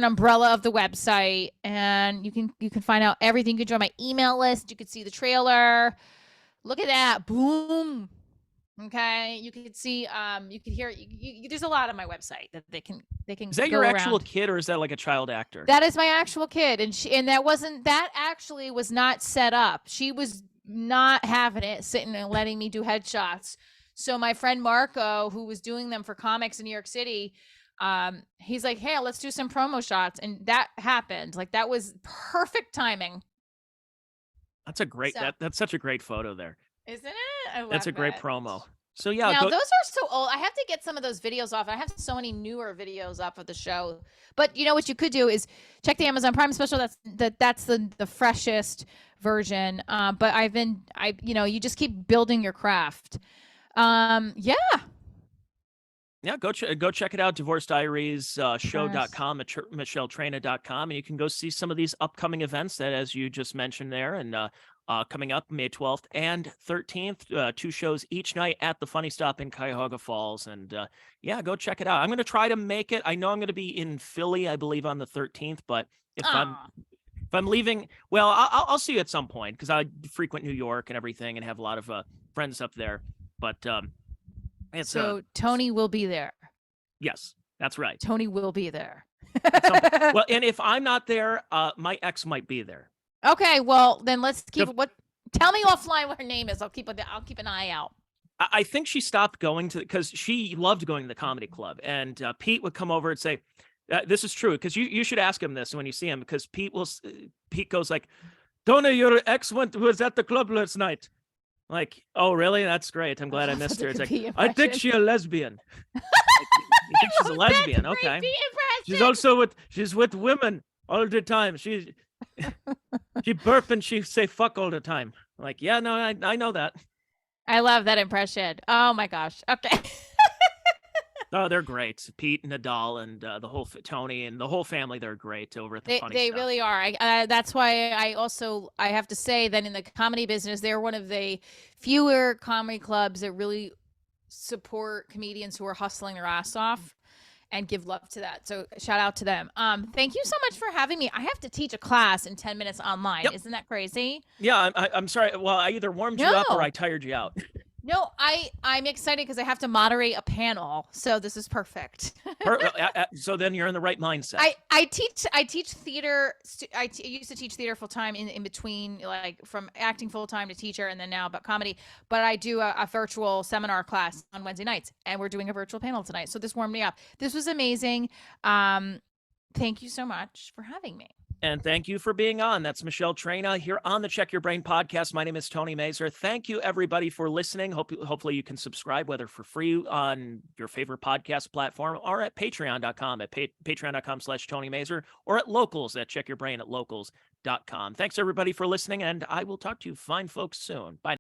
umbrella of the website, and you can find out everything. You can join my email list. You can see the trailer. Look at that. Boom. Okay, you can see, you can hear. There's a lot on my website that they can. Is that go your actual around. kid, or is that like a child actor? That is my actual kid, and that actually was not set up. She was not having it, sitting and letting me do headshots. So my friend Marco, who was doing them for comics in New York City, he's like, "Hey, let's do some promo shots," and that happened. Like, that was perfect timing. That's that's such a great photo there. Isn't it? I love That's a great that. promo. So yeah, Now, those are so old. I have to get some of those videos off. I have so many newer videos off of the show. But you know what you could do is check the Amazon Prime special. That's the freshest version. But you just keep building your craft. Yeah, go check it out. Divorce Diaries show.com, michelletraina.com, and you can go see some of these upcoming events that, as you just mentioned there, and coming up May 12th and 13th, 2 shows each night at the Funny Stop in Cuyahoga Falls. And yeah, go check it out. I'm going to try to make it. I know I'm going to be in Philly, I believe, on the 13th, but if I'm leaving, well, I'll see you at some point, because I frequent New York and everything and have a lot of friends up there. But so Tony will be there. Yes, that's right. Tony will be there. Well, and if I'm not there, my ex might be there. Okay, well then let's keep tell me offline what her name is. I'll keep an eye out. I think she stopped going because she loved going to the comedy club, and Pete would come over and say, this is true, because you should ask him this when you see him, because Pete goes like, Tony, your ex was at the club last night. Like, oh, really? That's great. I'm glad I love missed the her. It's like, Kapi I think impression. she's a lesbian. Like, you think she's a love that lesbian? Kapi Okay. She's impression. also she's with women all the time. She burp and she say fuck all the time. Like, yeah, no, I know that. I love that impression. Oh my gosh. Okay. Oh, they're great. Pete and Nadal and the whole Tony and the whole family. They're great over at the funny They stuff. really are. That's why I have to say that in the comedy business, they're one of the fewer comedy clubs that really support comedians who are hustling their ass off and give love to that. So shout out to them. Thank you so much for having me. I have to teach a class in 10 minutes online. Yep. Isn't that crazy? Yeah, I'm sorry. Well, I either warmed you up or No. I tired you out. No, I'm excited because I have to moderate a panel. So this is perfect. So then you're in the right mindset. I teach theater. I used to teach theater full time in between, like from acting full time to teacher, and then now about comedy. But I do a virtual seminar class on Wednesday nights, and we're doing a virtual panel tonight. So this warmed me up. This was amazing. Thank you so much for having me. And thank you for being on. That's Michele Traina here on the Check Your Brain podcast. My name is Tony Mazur. Thank you, everybody, for listening. Hopefully you can subscribe, whether for free on your favorite podcast platform or at patreon.com at patreon.com/Tony Mazur or at locals at checkyourbrain at locals.com. Thanks, everybody, for listening, and I will talk to you fine folks soon. Bye.